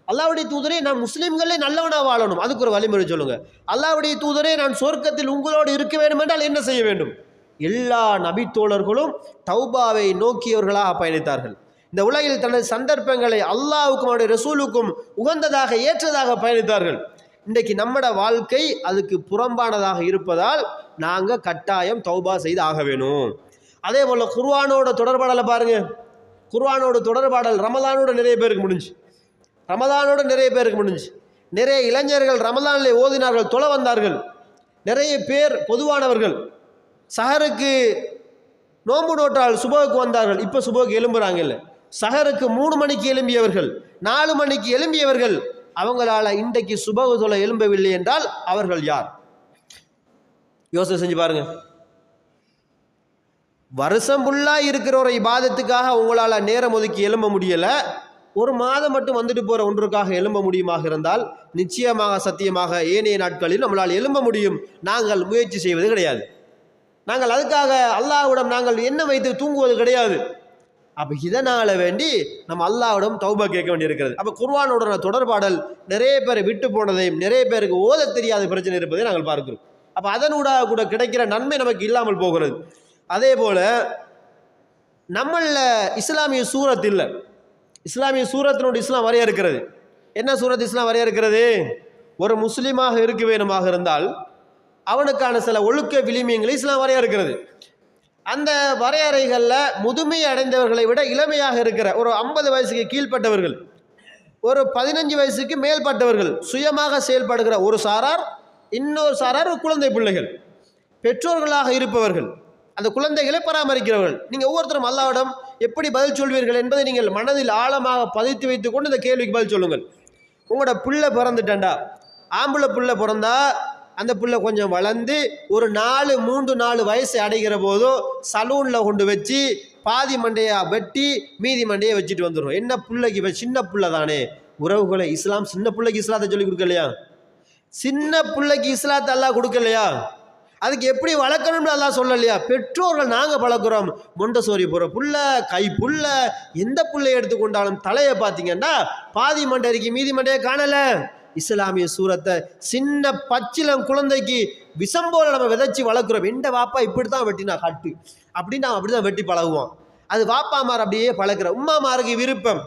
அல்லாஹ்வுடைய தூதரே நான் முஸ்லீம்களே நல்லவனாக வாழணும், அதுக்கு ஒரு வழிமுறை சொல்லுங்கள். அல்லாஹ்வுடைய தூதரே நான் சொர்க்கத்தில் உங்களோடு இருக்க வேண்டும் என்றால் என்ன செய்ய வேண்டும்? எல்லா நபித்தோழர்களும் தௌபாவை நோக்கியவர்களாக பயணித்தார்கள். இந்த உலகில் தனது சந்தர்ப்பங்களை அல்லாஹ்வுக்கும் அவருடைய ரசூலுக்கும் உகந்ததாக ஏற்றதாக பயணித்தார்கள். இன்றைக்கு நம்மட வாழ்க்கை அதுக்கு புறம்பானதாக இருப்பதால் நாங்கள் கட்டாயம் தௌபா செய்து ஆக வேணும். அதே போல் குர்ஆனோட தொடர்பாடலை பாருங்கள். குர்ஆனோட தொடர்பாடல் ரமலானோட நிறைய பேருக்கு முடிஞ்சு, நிறைய இளைஞர்கள் ரமலானில் ஓதினார்கள், தொலை வந்தார்கள். நிறைய பேர் பொதுவானவர்கள் சஹருக்கு நோன்பு நோட்டால் சுபகுக்கு வந்தார்கள். இப்போ சுபகுக்கு எழும்புறாங்க இல்லை, சஹருக்கு 3 மணிக்கு எழும்பியவர்கள், 4 மணிக்கு எழும்பியவர்கள், அவங்களால இன்றைக்கு சுபகு தொலை எழும்பவில்லை என்றால் அவர்கள் யார்? யோசனை செஞ்சு பாருங்க. வருஷம் ஃபுல்லாக இருக்கிற ஒரு இபாதத்துக்காக உங்களால் நேரம் ஒதுக்கி எழும்ப முடியலை, ஒரு மாதம் மட்டும் வந்துட்டு போகிற ஒன்றுக்காக எழும்ப முடியுமாக இருந்தால் நிச்சயமாக சத்தியமாக ஏனைய நாட்களில் நம்மளால் எழும்ப முடியும். நாங்கள் முயற்சி செய்வது கிடையாது, நாங்கள் அதுக்காக அல்லாஹ்விடம் நாங்கள் என்ன வைத்து தூங்குவது கிடையாது. அப்போ இதனால் வேண்டி நம்ம அல்லாஹ்விடம் தௌபா கேட்க வேண்டியிருக்கிறது. அப்போ குர்ஆனோட தொடர்பாடல் நிறைய பேர் விட்டு போனதையும் நிறைய பேருக்கு ஓத தெரியாத பிரச்சனை இருப்பதை நாங்கள் பார்க்கிறோம். அப்போ அதனூடாக கூட கிடைக்கிற நன்மை நமக்கு இல்லாமல் போகிறது. அதே போல் நம்மளில் இஸ்லாமிய சூரத் இல்லை. இஸ்லாமிய சூரத்தினோட இஸ்லாம் வரையறுக்கிறது. என்ன சூரத் இஸ்லாம் வரையறுக்கிறது? ஒரு முஸ்லீமாக இருக்க வேணுமாக இருந்தால் அவனுக்கான சில ஒழுக்க விளிமியங்களை இஸ்லாம் வரையறுக்கிறது. அந்த வரையறைகளில் முதுமை அடைந்தவர்களை விட இளமையாக இருக்கிற ஒரு 50 வயசுக்கு கீழ்ப்பட்டவர்கள், ஒரு 15 வயசுக்கு மேல்பட்டவர்கள், சுயமாக செயல்படுகிற ஒரு சாரார், இன்னொரு சாரார் குழந்தை பிள்ளைகள், பெற்றோர்களாக இருப்பவர்கள், அந்த குழந்தைகளை பராமரிக்கிறவர்கள். நீங்கள் ஒவ்வொருத்தரும் அல்லாஹ்விடம் எப்படி பதில் சொல்வீர்கள் என்பதை நீங்கள் மனதில் ஆழமாக பதித்து வைத்து கொண்டு இந்த கேள்விக்கு பதில் சொல்லுங்கள். உங்களோட பிள்ளை பிறந்துட்டண்டா, ஆம்பளை பிள்ளை பிறந்தா அந்த பிள்ளை கொஞ்சம் வளர்ந்து ஒரு 3-4 வயசு அடைகிற போதோ சலூனில் கொண்டு வச்சு பாதி மண்டையை வெட்டி மீதி மண்டையை வச்சுட்டு வந்துடும். என்ன பிள்ளைக்கு சின்ன பிள்ளை தானே. உறவுகளை இஸ்லாம் சின்ன பிள்ளைக்கு இஸ்லாத்தை சொல்லி கொடுக்கலையா? சின்ன பிள்ளைக்கு இஸ்லாத்தை அல்லாஹ் கொடுக்கலையா? அதுக்கு எப்படி வளர்க்கணும்னு அல்லாஹ் சொல்லலையா? பெற்றோர்கள் நாங்கள் பழக்கிறோம். மொண்டசோரி போகிற புள்ள, கை புள்ள, எந்த புள்ளையை எடுத்துக்கொண்டாலும் தலையை பார்த்தீங்கன்னா பாதி மண்டைக்கு மீதி மண்டையை காணலை. இஸ்லாமிய சூரத்தை சின்ன பச்சிலம் குழந்தைக்கு விஷம் போல நம்ம விதைச்சி வளர்க்குறோம். எந்த வாப்பா இப்படி தான் வெட்டினா கட்டு அப்படின்னு நான் அப்படி தான் வெட்டி பழகுவோம். அது வாப்பாமார் அப்படியே பழக்கிற. உம்மாமாருக்கு விருப்பம்,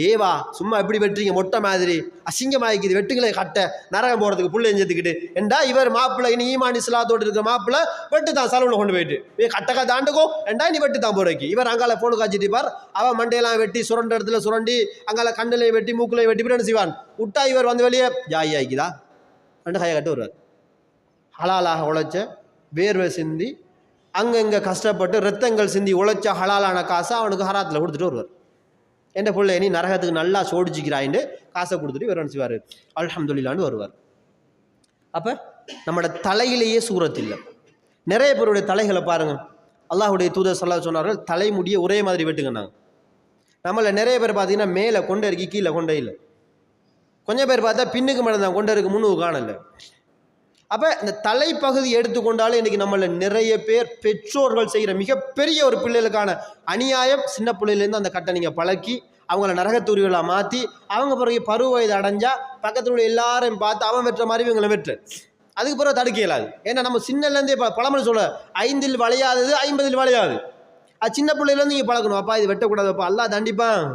ஏவா சும்மா எப்படி வெட்டுறீங்க, மொட்டை மாதிரி அசிங்கமாகிக்குது, வெட்டுங்களே கட்ட நரகம் போகிறதுக்கு புள்ளை எஞ்சத்துக்கிட்டு என்றா இவர் மாப்பிள்ளை இனி ஈமான் இஸ்லாத்தோடு இருக்கிற மாப்பிள்ளை வெட்டு தான் சலூனில் கொண்டு போயிட்டு கட்டக்கா தாண்டுக்கோ என்றா நீ வெட்டு தான் போறக்கு. இவர் அங்கால போனு காய்ச்சிட்டு பார், அவன் மண்டையெல்லாம் வெட்டி சுரண்ட இடத்துல சுரண்டி அங்கால கண்ணிலையும் வெட்டி மூக்குலையும் வெட்டி என்ன செய்வான் விட்டா இவர் வந்து வெளியே ஜாய் ஆகிக்குதா ரெண்டு கையை கட்டு வருவார். ஹலாலாக உழைச்ச வேர்வை சிந்தி அங்கங்கே கஷ்டப்பட்டு ரத்தங்கள் சிந்தி உழைச்ச ஹலாலான காசை அவனுக்கு ஹராத்தில் கொடுத்துட்டு வருவார். என் பிள்ளை நீ நரகத்துக்கு நல்லா சோடிச்சிக்கிறாயின்னு காசை கொடுத்துட்டு இவர் நினச்சிவார் அல்ஹம்துலில்லான்னு வருவார். அப்போ நம்மளோட தலையிலேயே சூரத் இல்லை. நிறைய பேருடைய தலைகளை பாருங்கள். அல்லாஹுடைய தூதர் ஸல்லல்லாஹு சொன்னார்கள் தலைமுடியை ஒரே மாதிரி வெட்டுங்கன்னாங்க. நம்மளை நிறைய பேர் பார்த்தீங்கன்னா மேலே கொண்டை இருக்கு, கீழே கொண்டே இல்லை. கொஞ்சம் பேர் பார்த்தா பின்னுக்கு மேலே தான் கொண்டை இருக்கு, முன்னுக்கு காணலை. அப்போ இந்த தலைப்பகுதி எடுத்துக்கொண்டாலும் இன்றைக்கி நம்மள நிறைய பேர் பெற்றோர்கள் செய்கிற மிகப்பெரிய ஒரு பிள்ளைகளுக்கான அநியாயம். சின்ன பிள்ளையிலேருந்து அந்த கட்டை நீங்கள் பழக்கி அவங்கள நரகத்துரிகளாக மாற்றி அவங்க பிறகு பருவ வயது அடைஞ்சால் பக்கத்தில் உள்ள எல்லாரையும் பார்த்து அவன் வெட்டுற மாதிரி இவங்களை வெட்டு. அதுக்கு பிறகு தடுக்க இயலாது. ஏன்னா நம்ம சின்னலேருந்தே பழமொழி சொல்ல 5இல் வளையாதது 50இல் வளையாது. அது சின்ன பிள்ளையிலேருந்து நீங்கள் பழக்கணும். அப்பா இது வெட்டக்கூடாதுப்பா, அல்லாஹ் தண்டிப்பான்,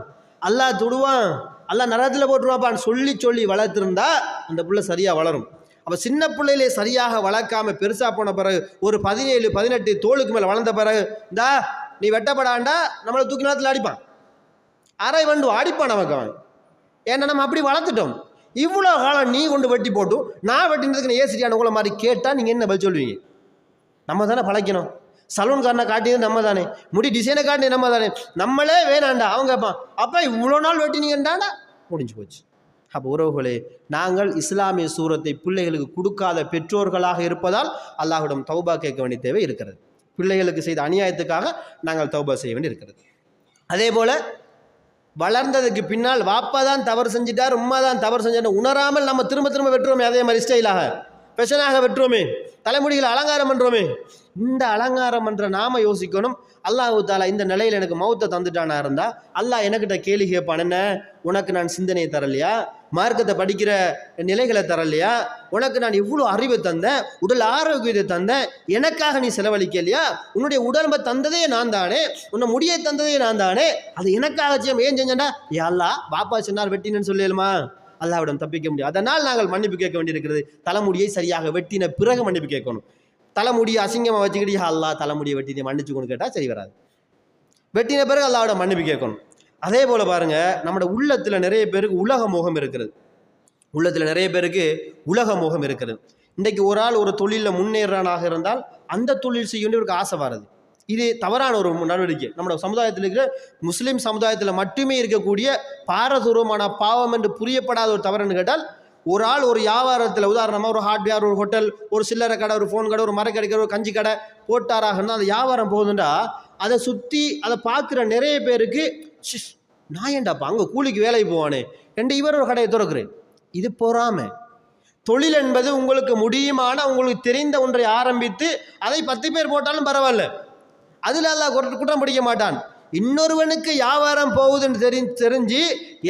அல்லாஹ் துடுவான், அல்லாஹ் நரகத்தில் போட்டுருவாப்பான்னு சொல்லி சொல்லி வளர்த்துருந்தா அந்த பிள்ளை சரியாக வளரும். அப்போ சின்ன பிள்ளையிலே சரியாக வளர்க்காமல் பெருசாக போன பிறகு ஒரு 17-18 தோளுக்கு மேலே வளர்ந்த பிறகு இந்தா நீ வெட்டப்படாண்டா நம்மளை தூக்கி நேரத்தில் அடிப்பான், அரை வண்டு அடிப்பான் நமக்கு அவன். ஏன்னா நம்ம அப்படி வளர்த்துட்டோம். இவ்வளோ காலம் நீ கொண்டு வெட்டி போட்டு நான் வெட்டினதுக்கு நீ ஏசிட்டியான உங்களை மாதிரி கேட்டால் நீங்கள் என்ன பதில் சொல்லுவீங்க? நம்ம தானே பழக்கணும். சலூன்காரனை காட்டியது நம்ம தானே, முடி டிசைனை காட்டினது நம்ம தானே. நம்மளே வேணாண்டா அவங்க கேட்பான், அப்போ இவ்வளோ நாள் வெட்டினீங்கன்றாண்டா முடிஞ்சு போச்சு. அப்போ உறவுகளே, நாங்கள் இஸ்லாமிய சூரத்தை பிள்ளைகளுக்கு கொடுக்காத பெற்றோர்களாக இருப்பதால் அல்லாஹ்விடம் தௌபா கேட்க வேண்டிய தேவை இருக்கிறது. பிள்ளைகளுக்கு செய்த அநியாயத்துக்காக நாங்கள் தௌபா செய்ய வேண்டி இருக்கிறது. அதே போல் வளர்ந்ததுக்கு பின்னால் வாப்பா தான் தவறு செஞ்சிட்டார், உம்மா தான் தவறு செஞ்சார் உணராமல் நம்ம திரும்ப திரும்ப வெட்டுவோமே, அதே மாதிரி ஸ்டைலாக பெஷனாக வெட்டுவோமே. தலைமுடிகளை அலங்காரம் பண்ணுறோமே, இந்த அலங்காரம் பண்ணுற நாம யோசிக்கணும், அல்லாஹு தாலா இந்த நிலையில் எனக்கு மௌத்தை தந்துட்டானா இருந்தால் அல்லாஹ் எனக்கிட்ட கேள்வி கேட்பான், என்ன உனக்கு நான் சிந்தனையை தரலையா, மார்க்கத்தை படிக்கிற நிலைகளை தரலையா, உனக்கு நான் இவ்வளோ அறிவை தந்தேன், உடல் ஆரோக்கியத்தை தந்தேன், எனக்காக நீ செலவழிக்கலையா, உன்னுடைய உடம்பை தந்ததே நான் தானே, உன்னை முடியை தந்ததே நான் தானே, அது எனக்காக ஏன் செஞ்சேன்டா, அல்லா பாப்பா சொன்னார் வெட்டினு சொல்லலுமா, அல்லாஹ்விடம் தப்பிக்க முடியும். அதனால் நாங்கள் மன்னிப்பு கேட்க வேண்டியிருக்கிறது. தலைமுடியை சரியாக வெட்டின பிறகு மன்னிப்பு கேட்கணும். தலைமுடியை அசிங்கமாக வச்சுக்கிட்டு அல்லா தலைமுடியை வெட்டி மன்னிச்சு கொண்டு கேட்டால் சரி வராது. வெட்டின பிறகு அல்லாஹ்விட மன்னிப்பு கேட்கணும். அதே போல் பாருங்க, நம்மளோட உள்ளத்தில் நிறைய பேருக்கு உலக மோகம் இருக்கிறது. உள்ளத்தில் நிறைய பேருக்கு உலக மோகம் இருக்கிறது. இன்றைக்கு ஒரு ஆள் ஒரு தொழிலில் முன்னேறானாக இருந்தால் அந்த தொழில் செய்யணும் இவருக்கு ஆசை வர்றது. இது தவறான ஒரு நடவடிக்கை. நம்மளோட சமுதாயத்தில் இருக்கிற முஸ்லீம் சமுதாயத்தில் மட்டுமே இருக்கக்கூடிய பாரதூரமான பாவம் என்று புரியப்படாத ஒரு தவறுன்னு கேட்டால், ஒரு ஆள் ஒரு வியாபாரத்தில் உதாரணமாக ஒரு ஹார்ட்வேர், ஒரு ஹோட்டல், ஒரு சில்லறை கடை, ஒரு ஃபோன் கடை, ஒரு மரக்கடை, ஒரு கஞ்சி கடை போட்டாராகன்னா அந்த வியாபாரம் போகுதுண்டா அதை சுற்றி அதை பார்க்குற நிறைய பேருக்கு நான் ஏண்டாப்பா அங்கே கூலிக்கு வேலைக்கு போவானே என்று இவர் ஒரு கடையை திறக்கிறேன். இது பொறாமை. தொழில் என்பது உங்களுக்கு முடியுமான உங்களுக்கு தெரிந்த ஒன்றை ஆரம்பித்து அதை 10 பேர் போட்டாலும் பரவாயில்ல, அதில் அல்லாஹ் குற்றம் பிடிக்க மாட்டான். இன்னொருவனுக்கு வியாபாரம் போகுதுன்னு தெரிஞ்சு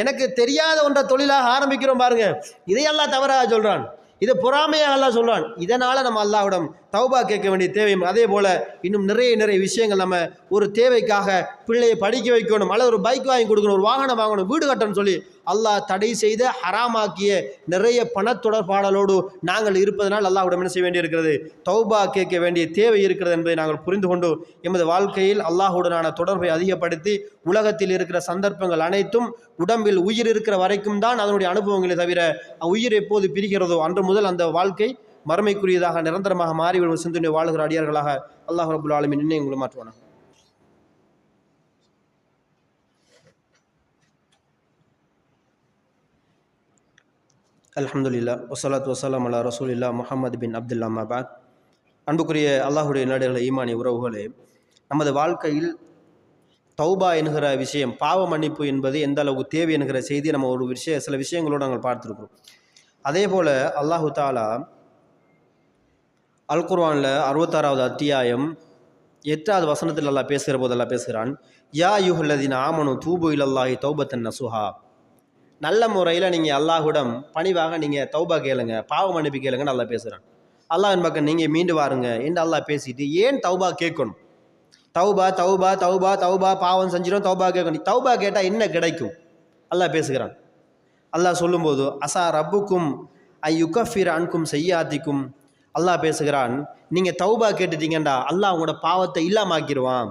எனக்கு தெரியாத ஒன்றை தொழிலாக ஆரம்பிக்கிறோம் பாருங்க, இதையெல்லாம் தவறாக சொல்றான், இது பொறாமையாக அல்லாஹ் சொல்றான். இதனால நம்ம அல்லாஹ்விடம் தௌபா கேட்க வேண்டிய தேவை. அதே போல இன்னும் நிறைய விஷயங்கள், நம்ம ஒரு தேவைக்காக பிள்ளையை படிக்க வைக்கணும், அல்லது ஒரு பைக் வாங்கி கொடுக்கணும், ஒரு வாகனம் வாங்கணும், வீடு கட்டணும்னு சொல்லி அல்லாஹ் தடை செய்த ஹராமாக்கிய நிறைய பணத்தொடர்பாடலோடு நாங்கள் இருப்பதனால் அல்லாஹ்விடம் என்ன செய்ய வேண்டியிருக்கிறது, தௌபா கேட்க வேண்டிய தேவை இருக்கிறது என்பதை நாங்கள் புரிந்து கொண்டு எமது வாழ்க்கையில் அல்லாஹ்வுடனான தொடர்பை அதிகப்படுத்தி உலகத்தில் இருக்கிற சந்தர்ப்பங்கள் அனைத்தும் உடம்பில் உயிர் இருக்கிற வரைக்கும் தான் அதனுடைய அனுபவங்களை தவிர உயிர் எப்போது பிரிகிறதோ அன்று முதல் அந்த வாழ்க்கை மறுமைக்குரியதாக நிரந்தரமாக மாறிவிடும் சிந்தனை வாழ்கிற அடியார்களாக அல்லாஹ் ரப்புல் ஆலமீன் இன்னும் எங்களை மாற்றுவானாக. அல்ஹம்துலில்லாஹ் வஸ்ஸலாத்து வஸ்ஸலாமு அலா ரசூலில்லாஹ் முஹம்மது பின் அப்துல்லா மபாத். அன்புக்குரிய அல்லாஹுடைய நாடுகளை ஈமானிய உறவுகளே, நமது வாழ்க்கையில் தௌபா என்கிற விஷயம், பாவ மன்னிப்பு என்பது எந்த அளவுக்கு தேவை என்கிற செய்தி நம்ம ஒரு சில விஷயங்களோடு நாங்கள் பார்த்துருக்கிறோம். அதே போல் அல்லாஹு தாலா அல் குர்ஆனில் 66வது அத்தியாயம் 8வது வசனத்தில் அல்லாஹ் பேசுகிற போது அல்லாஹ் பேசுகிறான், யா அய்யுஹல்லதீன ஆமனு தூபு இலல்லாஹி தௌபத்தன் நசுஹா. நல்ல முறையில் நீங்கள் அல்லாஹ்விடம் பணிவாக நீங்கள் தௌபா கேளுங்க, பாவ மன்னிப்பு கேளுங்கன்னு அல்லாஹ் பேசுகிறான். அல்லாஹ்வின் பக்கம் நீங்கள் மீண்டு வாருங்க என்று அல்லாஹ் பேசிட்டு ஏன் தௌபா கேட்கணும்? தௌபா தௌபா தௌபா தௌபா, பாவம் செஞ்சிடும், தௌபா கேட்கணும். தௌபா கேட்டால் என்ன கிடைக்கும் அல்லாஹ் பேசுகிறான். அல்லாஹ் சொல்லும்போது அசா ரப்புக்கும் ஐயுகஃபிர் அன்கும் செய்யாத்திக்கும், அல்லாஹ் பேசுகிறான், நீங்கள் தௌபா கேட்டுட்டீங்கண்டா அல்லாஹ் உங்களோட பாவத்தை இல்லாமாக்கிடுவான்.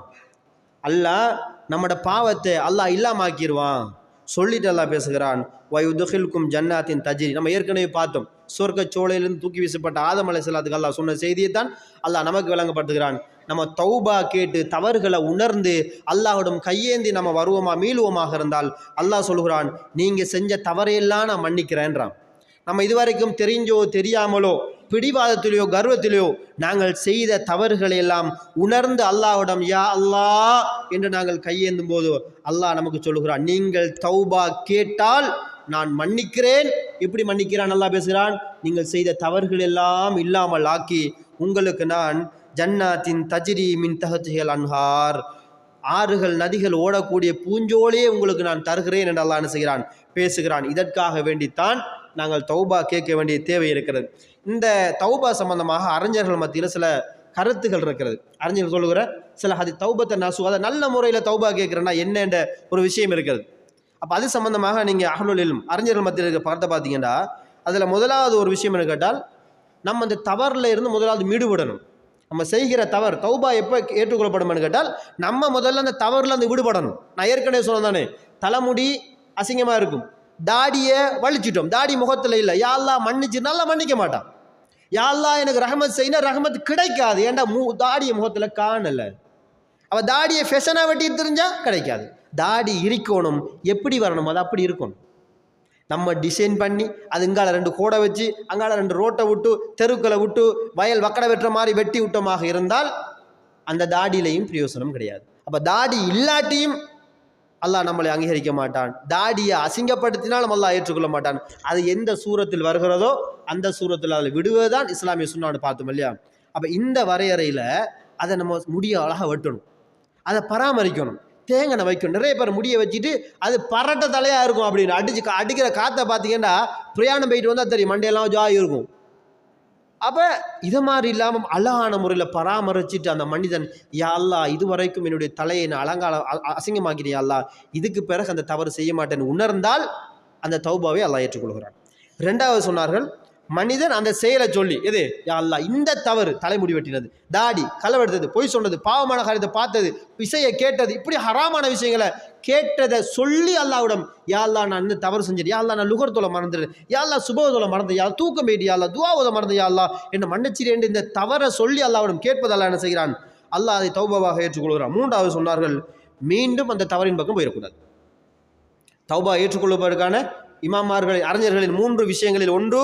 அல்லாஹ் நம்மளோட பாவத்தை அல்லாஹ் இல்லாமாக்கிடுவான் சொல்லிட்டு அல்லாஹ் பேசுகிறான், வயுதுகில்கும் ஜன்னாத்தின் தஜ்ரி. நம்ம ஏற்கனவே பார்த்தோம், சொர்க்க சோலையிலிருந்து தூக்கி வீசப்பட்ட ஆதம் அலைஹிஸ்ஸலாத்துக்கு அல்லாஹ் சொன்ன செய்தியை தான் அல்லாஹ் நமக்கு விளங்கப்படுத்துகிறான். நம்ம தௌபா கேட்டு தவறுகளை உணர்ந்து அல்லாஹ்விடம் கையேந்தி நம்ம வருவோமா மீளுவோமாக இருந்தால் அல்லாஹ் சொல்கிறான், நீங்கள் செஞ்ச தவறையெல்லாம் நான் மன்னிக்கிறேன்றான். நம்ம இதுவரைக்கும் தெரிஞ்சோ தெரியாமலோ பிடிவாதத்திலேயோ கர்வத்திலேயோ நாங்கள் செய்த தவறுகளை எல்லாம் உணர்ந்து அல்லாஹ்விடம் யா அல்லாஹ் என்று நாங்கள் கையேந்தும் போது அல்லாஹ் நமக்கு சொல்லுகிறான், நீங்கள் தௌபா கேட்டால் நான் மன்னிக்கிறேன். எப்படி மன்னிக்கிறான் அல்லாஹ் பேசுகிறான், நீங்கள் செய்த தவறுகள் எல்லாம் இல்லாமல் ஆக்கி உங்களுக்கு நான் ஜன்னாத்தின் தஜ்ரி மின் தஹ்திஹில் அன்ஹார், ஆறுகள் நதிகள் ஓடக்கூடிய பூஞ்சோலையே உங்களுக்கு நான் தருகிறேன் என்று அல்லாஹ் என்ன செய்கிறான் பேசுகிறான். இதற்காக வேண்டித்தான் நாங்கள் தௌபா கேட்க வேண்டிய தேவை இருக்கிறது. இந்த தௌபா சம்பந்தமாக அறிஞர்கள் மத்தியில் சில கருத்துகள் இருக்கிறது. அறிஞர்கள் சொல்லுகிற சில தௌபத்தை நசு, அதை நல்ல முறையில் தௌபா கேட்குறேன்னா என்னென்ற ஒரு விஷயம் இருக்கிறது. அப்போ அது சம்பந்தமாக நீங்கள் அஹ்லுல் இல்ம் அறிஞர்கள் மத்தியில் இருக்க பார்த்த பார்த்தீங்கன்னா அதில் முதலாவது ஒரு விஷயம் என்ன கேட்டால், நம்ம அந்த தவறில் இருந்து முதலாவது மீடுபடணும். நம்ம செய்கிற தவறு தௌபா எப்போ ஏற்றுக்கொள்ளப்படும் கேட்டால் நம்ம முதல்ல அந்த தவறில் அந்த விடுபடணும். நான் ஏற்கனவே சொன்னதானே, தலைமுடி அசிங்கமாக இருக்கும், தாடியை வலிச்சிட்டோம், தாடி முகத்தில் இல்லை, யா அல்லாஹ் மன்னிச்சுனால மன்னிக்க மாட்டான். யா அல்லாஹ் எனக்கு ரஹமத் செய்யினா ரஹமத் கிடைக்காது, ஏன்டா தாடியை முகத்தில் காணலை. அவள் தாடியை ஃபெஷனாக வெட்டி தெரிஞ்சா கிடைக்காது. தாடி இருக்கணும், எப்படி வரணும் அது அப்படி இருக்கணும். நம்ம டிசைன் பண்ணி அது இங்கால 2 கோடை வச்சு அங்கால 2 ரோட்டை விட்டு தெருக்களை விட்டு வயல் வக்கடை வெட்டுற மாதிரி வெட்டி விட்டமாக இருந்தால் அந்த தாடியிலையும் பிரயோசனம் கிடையாது. அப்போ தாடி இல்லாட்டியும் அல்லாஹ் நம்மளை அங்கீகரிக்க மாட்டான். தாடியை அசிங்கப்படுத்தினாலும் அல்லாஹ் ஏற்றுக்கொள்ள மாட்டான். அது எந்த சூரத்தில் வருகிறதோ அந்த சூரத்தில் அதில் விடுவதுதான் இஸ்லாமிய சுன்னான்னு பார்த்தோம் இல்லையா. அப்போ இந்த வரையறையில் அதை நம்ம முடிய அழகாக வெட்டணும், அதை பராமரிக்கணும், தேங்காய் வைக்கணும். நிறைய பேர் முடிய வச்சுட்டு அது பரட்ட தலையாக இருக்கும் அப்படின்னு அடிக்கிற காற்றை பார்த்தீங்கன்னா பிரயாணம் போயிட்டு வந்தால் தெரியும் மண்டையெல்லாம் ஜாய் இருக்கும். அப்போ இதை மாதிரி இல்லாமல் அழகான முறையில் பராமரிச்சுட்டு அந்த மனிதன், யா அல்லாஹ் இதுவரைக்கும் என்னுடைய தலையை நான் அசிங்கமாக்கிறேன் யா அல்லாஹ், இதுக்கு பிறகு அந்த தவறு செய்ய மாட்டேன்னு உணர்ந்தால் அந்த தௌபாவை அல்லாஹ் ஏற்றுக்கொள்கிறான். ரெண்டாவது சொன்னார்கள், மனிதன் அந்த செயலை சொல்லி எது, யா அல்லாஹ் இந்த தவறு, தலைமுடி வெட்டினது, தாடி, களவெடுத்தது, பொய் சொன்னது, பாவமான காரியத்தை பார்த்தது, இசையை கேட்டது, இப்படி ஹராமான விஷயங்களை கேட்டதை சொல்லி அல்லாஹ்விடம், யா அல்லாஹ் நான் இந்த தவறு செஞ்சேன், யா அல்லாஹ் நான் லுகர் தொலை மறந்துடு, யா அல்லாஹ் சுபஹ் தொலை மறந்து, யா தூக்கம் போயிட்டு, யா அல்லாஹ் துஆ ஓத மறந்து, யா அல்லாஹ் என்ன மன்னிச்சிரு என்று இந்த தவறை சொல்லி அல்லாஹ்விடம் கேட்பது அல்லாஹ் என்ன செய்கிறான், அல்லாஹ் அதை தௌபாவாக ஏற்றுக்கொள்கிறான். மூன்றாவது சொன்னார்கள், மீண்டும் அந்த தவறின் பக்கம் போயிடக்கூடாது. தௌபா ஏற்றுக்கொள்வதற்கான இமாமார்கள் அறிஞர்களின் 3 விஷயங்களில் ஒன்று,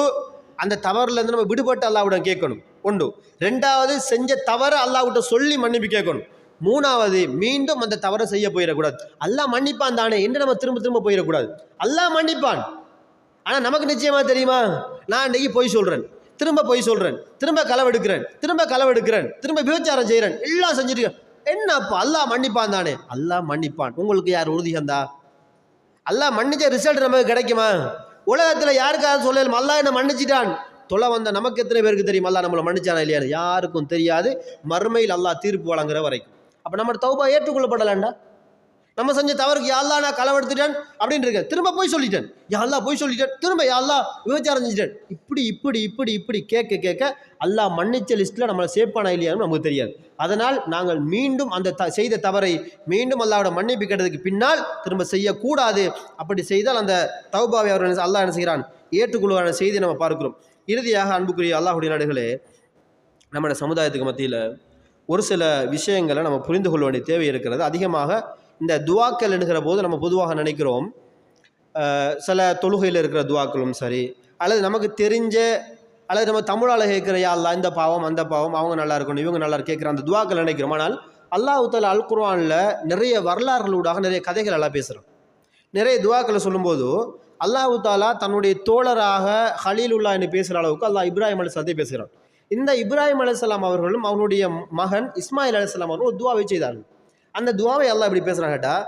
அந்த தவறுலேருந்து நம்ம விடுபட்டு அல்லாஹ்விடம் கேட்கணும், ஒன்று. ரெண்டாவது, செஞ்ச தவறு அல்லாஹ்விட்ட சொல்லி மன்னிப்பு கேட்கணும். மூணாவது, மீண்டும் அந்த தவறை செய்ய போயிடக்கூடாது. அல்லாஹ் மன்னிப்பான் தானே என்று நம்ம திரும்ப திரும்ப போயிடக்கூடாது. அல்லாஹ் மன்னிப்பான், ஆனால் நமக்கு நிச்சயமாக தெரியுமா, நான் இன்றைக்கி பொய் சொல்கிறேன், திரும்ப பொய் சொல்கிறேன், திரும்ப களவெடுக்கிறேன், திரும்ப விபச்சாரம் செய்கிறேன், எல்லாம் செஞ்சுட்டு என்னப்பா அல்லாஹ் மன்னிப்பான் தானே. அல்லாஹ் மன்னிப்பான், உங்களுக்கு யார் உறுதி தந்தா? அல்லாஹ் மன்னிச்ச ரிசல்ட் நமக்கு கிடைக்குமா? உலகத்தில் யாருக்காவது சொல்லலும் அல்லாஹ் என்ன மன்னிச்சிட்டான், தொலை வந்த நமக்கு எத்தனை பேருக்கு தெரியும் அல்லாஹ் நம்மளை மன்னிச்சானா இல்லையா? யாருக்கும் தெரியாது, மறுமையில் அல்லாஹ் தீர்ப்பு வழங்குற வரைக்கும். அப்போ நம்ம தௌபா ஏற்றுக்கொள்ளப்படலாண்டா? நம்ம செஞ்ச தவறுக்கு யா அல்லாஹ் நான் களவெடுத்துட்டேன் அப்படின்னு இருக்கேன், திரும்ப போய் சொல்லிட்டேன், யா அல்லாஹ் போய் சொல்லிட்டேன், திரும்ப யா அல்லாஹ் விபச்சாரம் செஞ்சுட்டேன், இப்படி கேட்க அல்லாஹ் மன்னிச்ச லிஸ்ட்டில் நம்மளை சேஃபானா இல்லையான்னு நமக்கு தெரியாது. அதனால் நாங்கள் மீண்டும் அந்த செய்த தவறை மீண்டும் அல்லாஹ்வோட மன்னிப்பு கேட்டதுக்கு பின்னால் திரும்ப செய்யக்கூடாது. அப்படி செய்தால் அந்த தௌபாவை அவர்கள் அல்லாஹ் என்ன செய்கிறான், ஏற்றுக்கொள்வான செய்தி நம்ம பார்க்கிறோம். இறுதியாக அன்புக்குரிய அல்லாஹ்வுடைய நாடுகளே, நம்முடைய சமுதாயத்துக்கு மத்தியில் ஒரு சில விஷயங்களை நம்ம புரிந்து கொள்ள வேண்டிய தேவை இருக்கிறது. அதிகமாக இந்த துவாக்கள் என்கிற போது நம்ம பொதுவாக நினைக்கிறோம், சில தொழுகையில் இருக்கிற துவாக்களும் சரி, அல்லது நமக்கு தெரிஞ்ச அல்லது நம்ம தமிழால் கேட்குற யா அல்லாஹ் இந்த பாவம் அந்த பாவம், அவங்க நல்லா இருக்கணும் இவங்க நல்லா கேட்குற அந்த துவாக்கள் நினைக்கிறோம். ஆனால் அல்லாஹ் தஆலா அல் குர்ஆனில் நிறைய வரலாறுகளூடாக நிறைய கதைகள் எல்லாம் பேசுகிறோம். நிறைய துவாக்களை சொல்லும்போது அல்லாஹ் தஆலா தன்னுடைய தோழராக ஹலீலுல்லாஹ் என்று பேசுகிற அளவுக்கு அல்லாஹ் இப்ராஹிம் அலைஹிஸ்ஸலாத்தை பேசுகிறான். இந்த இப்ராஹிம் அலைஹிஸ்ஸலாம் அவர்களும் அவருடைய மகன் இஸ்மாயில் அலைஹிஸ்ஸலாம் அவர்களும் ஒரு துவாவை செய்தார்கள். அந்த துவாவை அல்லாஹ் எப்படி பேசுகிறாங்க கேட்டால்,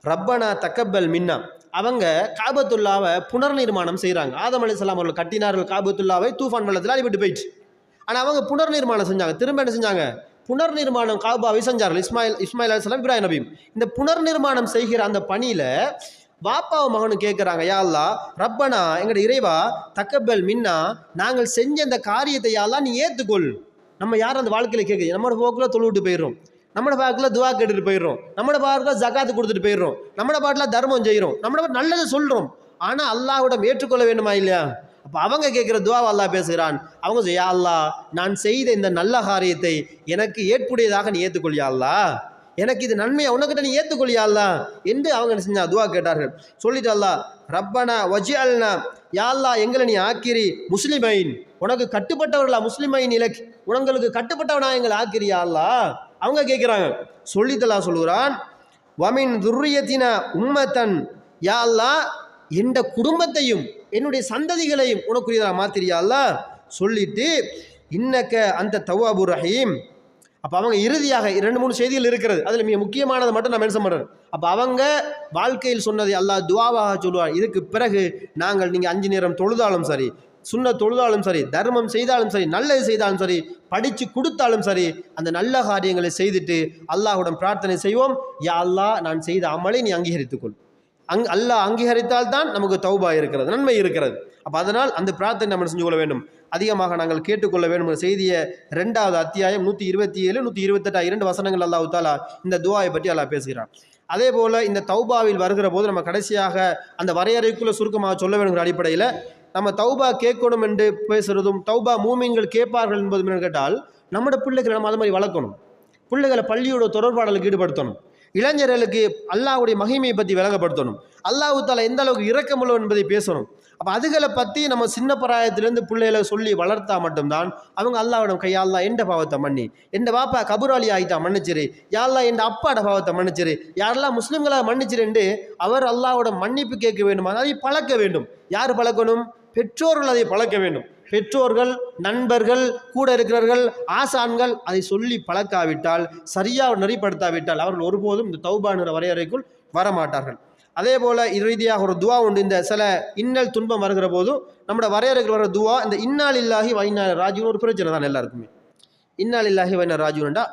ரப்பனா தக்கப்பல் மின்னா, அவங்க காபத்துல்லாவை புனர்நிர்மாணம் செய்கிறாங்க. ஆதம் அலைஹிஸ்ஸலாம் அவர்கள் கட்டினார்கள் காபத்துல்லாவை, தூஃபான் வெள்ளத்தில் அடிபட்டு போயிடுச்சு. ஆனால் அவங்க புனர்நிர்மாணம் செஞ்சாங்க, திரும்ப என்ன செஞ்சாங்க, புனர்நிர்மாணம் காபாவை செஞ்சார்கள். இஸ்மாயில் அலைஹிஸ்ஸலாம் இப்ராஹிம் நபியும். இந்த புனர்நிர்மாணம் செய்கிற அந்த பணியில் வாப்பாவும் மகனும் கேட்குறாங்க, யா அல்லாஹ் ரப்பனா எங்களுடைய இறைவா தக்கபல் மின்னா, நாங்கள் செஞ்ச அந்த காரியத்தை யா அல்லாஹ் நீ ஏற்றுக்கொள். நம்ம யாரும் அந்த வாழ்க்கையில் கேட்குது, நம்மளோட போக்கில் தொழுவிட்டு போயிடுறோம், நம்மளோட பாட்டில் துவா கேட்டுட்டு போயிடுறோம், நம்மளோட பாட்டில் ஜகாத்து கொடுத்துட்டு போயிடுறோம், நம்மளோட பாட்டில் தர்மம் செய்கிறோம், நம்மளோட நல்லதை சொல்கிறோம். ஆனால் அல்லாஹ்விடம் ஏற்றுக்கொள்ள வேண்டுமா இல்லையா? அப்போ அவங்க கேட்குற துவாவை அல்லாஹ் பேசுகிறான். அவங்க யா அல்லாஹ் நான் செய்த இந்த நல்ல காரியத்தை எனக்கு ஏற்புடையதாக நீ ஏற்றுக்கொள்ளியா அல்லாஹ், எனக்கு இது நன்மையா உனக்கிட்ட நீ ஏற்றுக்கொள்ளியா அல்லாஹ் என்று அவங்க என்ன செஞ்சா துவா கேட்டார்கள். சொல்லிட்டு அல்லாஹ் ரப்பனா வஜ்அல்னா, யா அல்லாஹ் எங்களை நீ ஆக்கிரி முஸ்லிமைன், உனக்கு கட்டுப்பட்டவர்களா, முஸ்லிமைன் இலக் உனங்களுக்கு கட்டுப்பட்டவனா எங்களை ஆக்கிரியா அல்லாஹ் அவங்க கேட்குறாங்க. சொல்லித்தலாம் சொல்லுகிறான், வமின் துர்ரியத்தினா உம்மத்தன், யா அல்லாஹ் எந்த குடும்பத்தையும் என்னுடைய சந்ததிகளையும் உனக்குரியதாக மாத்திரியா அல்லாஹ் சொல்லிட்டு இன்னக்க அந்த தவ்வாபுர் ரஹீம். அப்போ அவங்க இறுதியாக 2-3 செய்திகள் இருக்கிறது, அதில் மிக முக்கியமானதை மட்டும் நான் மென்ஷன் பண்ணுறேன். அப்போ அவங்க வாழ்க்கையில் சொன்னதை அல்லாஹ் துவாவாக சொல்லுவார். இதுக்கு பிறகு நாங்கள் நீங்கள் 5 நேரம் தொழுதாலும் சரி, சுன்ன தொழுதாலும் சரி, தர்மம் செய்தாலும் சரி, நல்லது செய்தாலும் சரி, படித்து கொடுத்தாலும் சரி, அந்த நல்ல காரியங்களை செய்துட்டு அல்லாஹ்வுடன் பிரார்த்தனை செய்வோம், யா அல்லாஹ் நான் செய்த அமலை நீ அங்கீகரித்துக்கொள். அல்லாஹ் அங்கீகரித்தால் தான் நமக்கு தௌபா இருக்கிறது, நன்மை இருக்கிறது. அப்போ அதனால் அந்த பிரார்த்தனை நம்ம செஞ்சு கொள்ள வேண்டும், அதிகமாக நாங்கள் கேட்டுக்கொள்ள வேண்டும். செய்திய 2வது அத்தியாயம் 127, 128 2 வசனங்கள் அல்லாஹ் தஆலா இந்த துஆவை பற்றி அல்லாஹ் பேசுகிறான். அதே போல் இந்த தௌபாவில் வருகிற போது நம்ம கடைசியாக அந்த வரையறைக்குள்ளே சுருக்கமாக சொல்ல வேணுங்கிற அடிப்படையில் நம்ம தௌபா கேட்கணும் என்று பேசுகிறதும், தௌபா மூமின்கள் கேட்பார்கள் என்பதும் கேட்டால் நம்மளோட பிள்ளைகளை நம்ம அது மாதிரி வளர்க்கணும், பிள்ளைகளை பள்ளியோட தொடர்பாடலுக்கு ஈடுபடுத்தணும், இளைஞர்களுக்கு அல்லாஹ்வுடைய மகிமையை பற்றி விளங்கப்படுத்தணும், அல்லாஹ் தஆலா எந்த அளவுக்கு இரக்கமுள்ளவன் என்பதை பேசணும். அப்போ அதுகளை பற்றி நம்ம சின்ன பிராயத்திலேருந்து பிள்ளைகளை சொல்லி வளர்த்தா மட்டும்தான் அவங்க அல்லாஹ்விடம் கையா அல்லாஹ் எந்த பாவத்தை மன்னி, எந்த பாப்பா கபூராளி ஆகிட்டா மன்னிச்சிரு, யாரெல்லாம் எந்த அப்பாட பாவத்தை மன்னிச்சிரு, யாரெல்லாம் முஸ்லீம்களாக மன்னிச்சிருண்டு அவர் அல்லாஹ்வோட மன்னிப்பு கேட்க வேண்டும், அதை பழக்க வேண்டும். யார் பழக்கணும்? பெற்றோர்கள் அதை பழக்க வேண்டும். பெற்றோர்கள், நண்பர்கள், கூட இருக்கிறவர்கள், ஆசான்கள் அதை சொல்லி பழக்காவிட்டால், சரியாக நெறிப்படுத்தாவிட்டால் அவர்கள் ஒருபோதும் இந்த தௌபானுற வரையறைக்குள் வரமாட்டார்கள். அதே போல் இறுதியாக ஒரு துவா உண்டு. இந்த சில இன்னல் துன்பம் வருகிற போதும் நம்மளோட வரையறைகள் வர துவா இந்த இன்னா லில்லாஹி வ இன்னா இலைஹி ராஜிஊன் ஒரு பிரச்சனை தான் எல்லாருக்குமே. இன்னா லில்லாஹி வ இன்னா ராஜிஊன்டா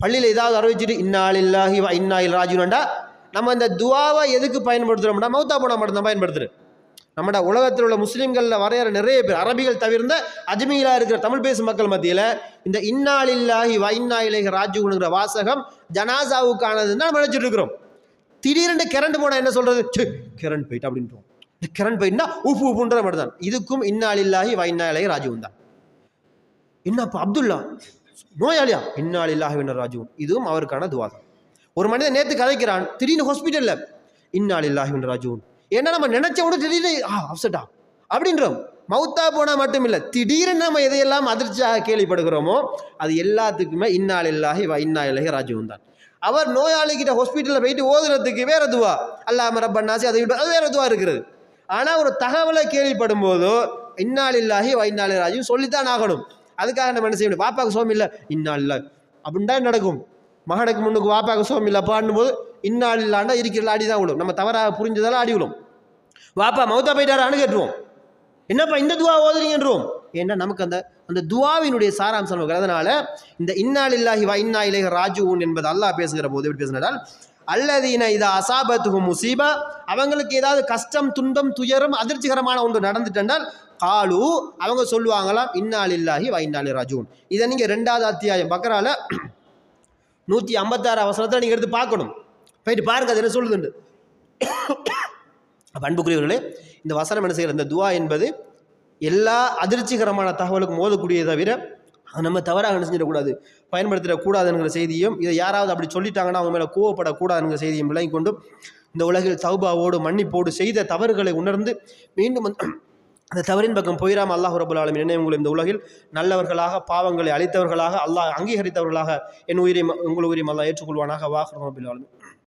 பள்ளியில் ஏதாவது அறிவிச்சிட்டு இன்னா லில்லாஹி வ இன்னா இலைஹி ராஜிஊன்டா நம்ம இந்த துவாவை எதுக்கு பயன்படுத்துகிறோம்னா மௌத்தா போனால் மட்டும்தான் பயன்படுத்துகிறோம். நம்மட உலகத்தில் உள்ள முஸ்லீம்களில் வரையற நிறைய பேர் அரபிகள் தவிர்ந்த அஜ்மீலாக இருக்கிற தமிழ் பேசும் மக்கள் மத்தியில் இந்த இன்னா லில்லாஹி வ இன்னா இலைஹி ராஜிஊன்ங்கிற வாசகம் ஜனாசாவுக்கானதுன்னு நம்ம நினைச்சிட்டு இருக்கிறோம். திடீரென்று கரண்ட் போனால் என்ன சொல்றது? கரண்ட் போயிட்டு அப்படின்றோம். கரண்ட் போயிட்டுனா உப்பு உப்புன்ற மாதிரி தான். இதுக்கும் இன்னா லில்லாஹி வ இன்னா இலைஹி ராஜிஊன் தான். என்னப்பா அப்துல்லா நோயாளியா? இன்னா லில்லாஹி வ இன்னா இலைஹி ராஜிஊன். இதுவும் அவருக்கான துவா தான். ஒரு மனிதன் நேற்று கதைக்கிறான், திடீர்னு ஹாஸ்பிட்டலில் இன்னா லில்லாஹி வ இன்னா இலைஹி ராஜிஊன். ஏன்னா நம்ம நினைச்ச உடனே திடீர்னு அப்செட்டா அப்படின்றோம். மௌத்தா போனால் மட்டும் இல்லை, திடீர்னு நம்ம எதையெல்லாம் அதிர்ச்சியாக கேள்விப்படுகிறோமோ அது எல்லாத்துக்குமே இன்னா லில்லாஹி வ இன்னா இலைஹி ராஜிஊன் தான். அவர் நோயாளிகிட்ட ஹாஸ்பிட்டலில் போயிட்டு ஓதுறதுக்கு வேற துவா, அல்லாஹ் ரப்பன் நாசி, அதை விட அது வேற துவா இருக்கிறது. ஆனால் ஒரு தகவலை கேள்விப்படும் போதோ இன்னா லில்லாஹி வ இன்னா இலைஹி ராஜிஊன் சொல்லித்தான் ஆகணும். அதுக்காக நம்ம என்ன செய்யணும்? வாப்பாக்கு சோம் இல்லை இன்னா லில்லாஹி அப்படின்டா நடக்கும். மகனுக்கு முன்னுக்கு வாப்பாக்கு சோம் இல்லை பாடும் போது இன்னா லில்லாஹ்னா இருக்கிற அடி தான் விடும். நம்ம தவறாக புரிஞ்சதெல்லாம் அடி விடும். வாப்பா மௌத்தா போயிட்டாரான்னு கேட்டுருவோம். என்னப்பா இந்த துவா ஓதுறீங்கன்றோம். ஏன்னா நமக்கு அந்த துவாவினுடைய சாராம்சம். அதனால இந்த இன்னா லில்லாஹி வ இன்னா இலைஹி ராஜிஊன் என்பது அல்லாஹ் பேசுகிற போது எப்படி பேசுனால், அல்லதீன இதா அஸாபத்துஹும் முஸீபா, அவங்களுக்கு ஏதாவது கஷ்டம், துன்பம், துயரம், அதிர்ச்சிகரமான ஒன்று நடந்துட்டென்றால் காலு, அவங்க சொல்லுவாங்களாம் இன்னா லில்லாஹி வ இன்னா இலைஹி ராஜிஊன். இதை நீங்கள் 2வது அத்தியாயம் பக்ரால 156 வசனத்தில் நீங்கள் எடுத்து பார்க்கணும். போயிட்டு பாருங்க அது என்ன சொல்லுதுண்டு. அன்புக்குரியவர்களே, இந்த வசனம் என்ன செய்கிற இந்த துவா என்பது எல்லா அதிர்ச்சிகரமான தகவலுக்கும் மோதக்கூடியதை தவிர நம்ம தவறாக என்ன செஞ்சிடக்கூடாது, பயன்படுத்திடக்கூடாதுங்கிற செய்தியும், இதை யாராவது அப்படி சொல்லிட்டாங்கன்னா அவங்க மேலே கோவப்படக்கூடாதுங்கிற செய்தியும் விளங்கி கொண்டு இந்த உலகில் தௌபாவோடு மன்னிப்போடு செய்த தவறுகளை உணர்ந்து மீண்டும் அந்த தவறின் பக்கம் போயிடாமல் அல்லாஹ் ரப்பல் ஆலமீன் என்னை உங்களை இந்த உலகில் நல்லவர்களாக, பாவங்களை அழித்தவர்களாக, அல்லாஹ் அங்கீகரித்தவர்களாக என் உயிரை உங்கள் உயிரையும் அல்லாஹ் ஏற்றுக்கொள்வானாக. வாஹ் ரப்பல் ஆலமீன்.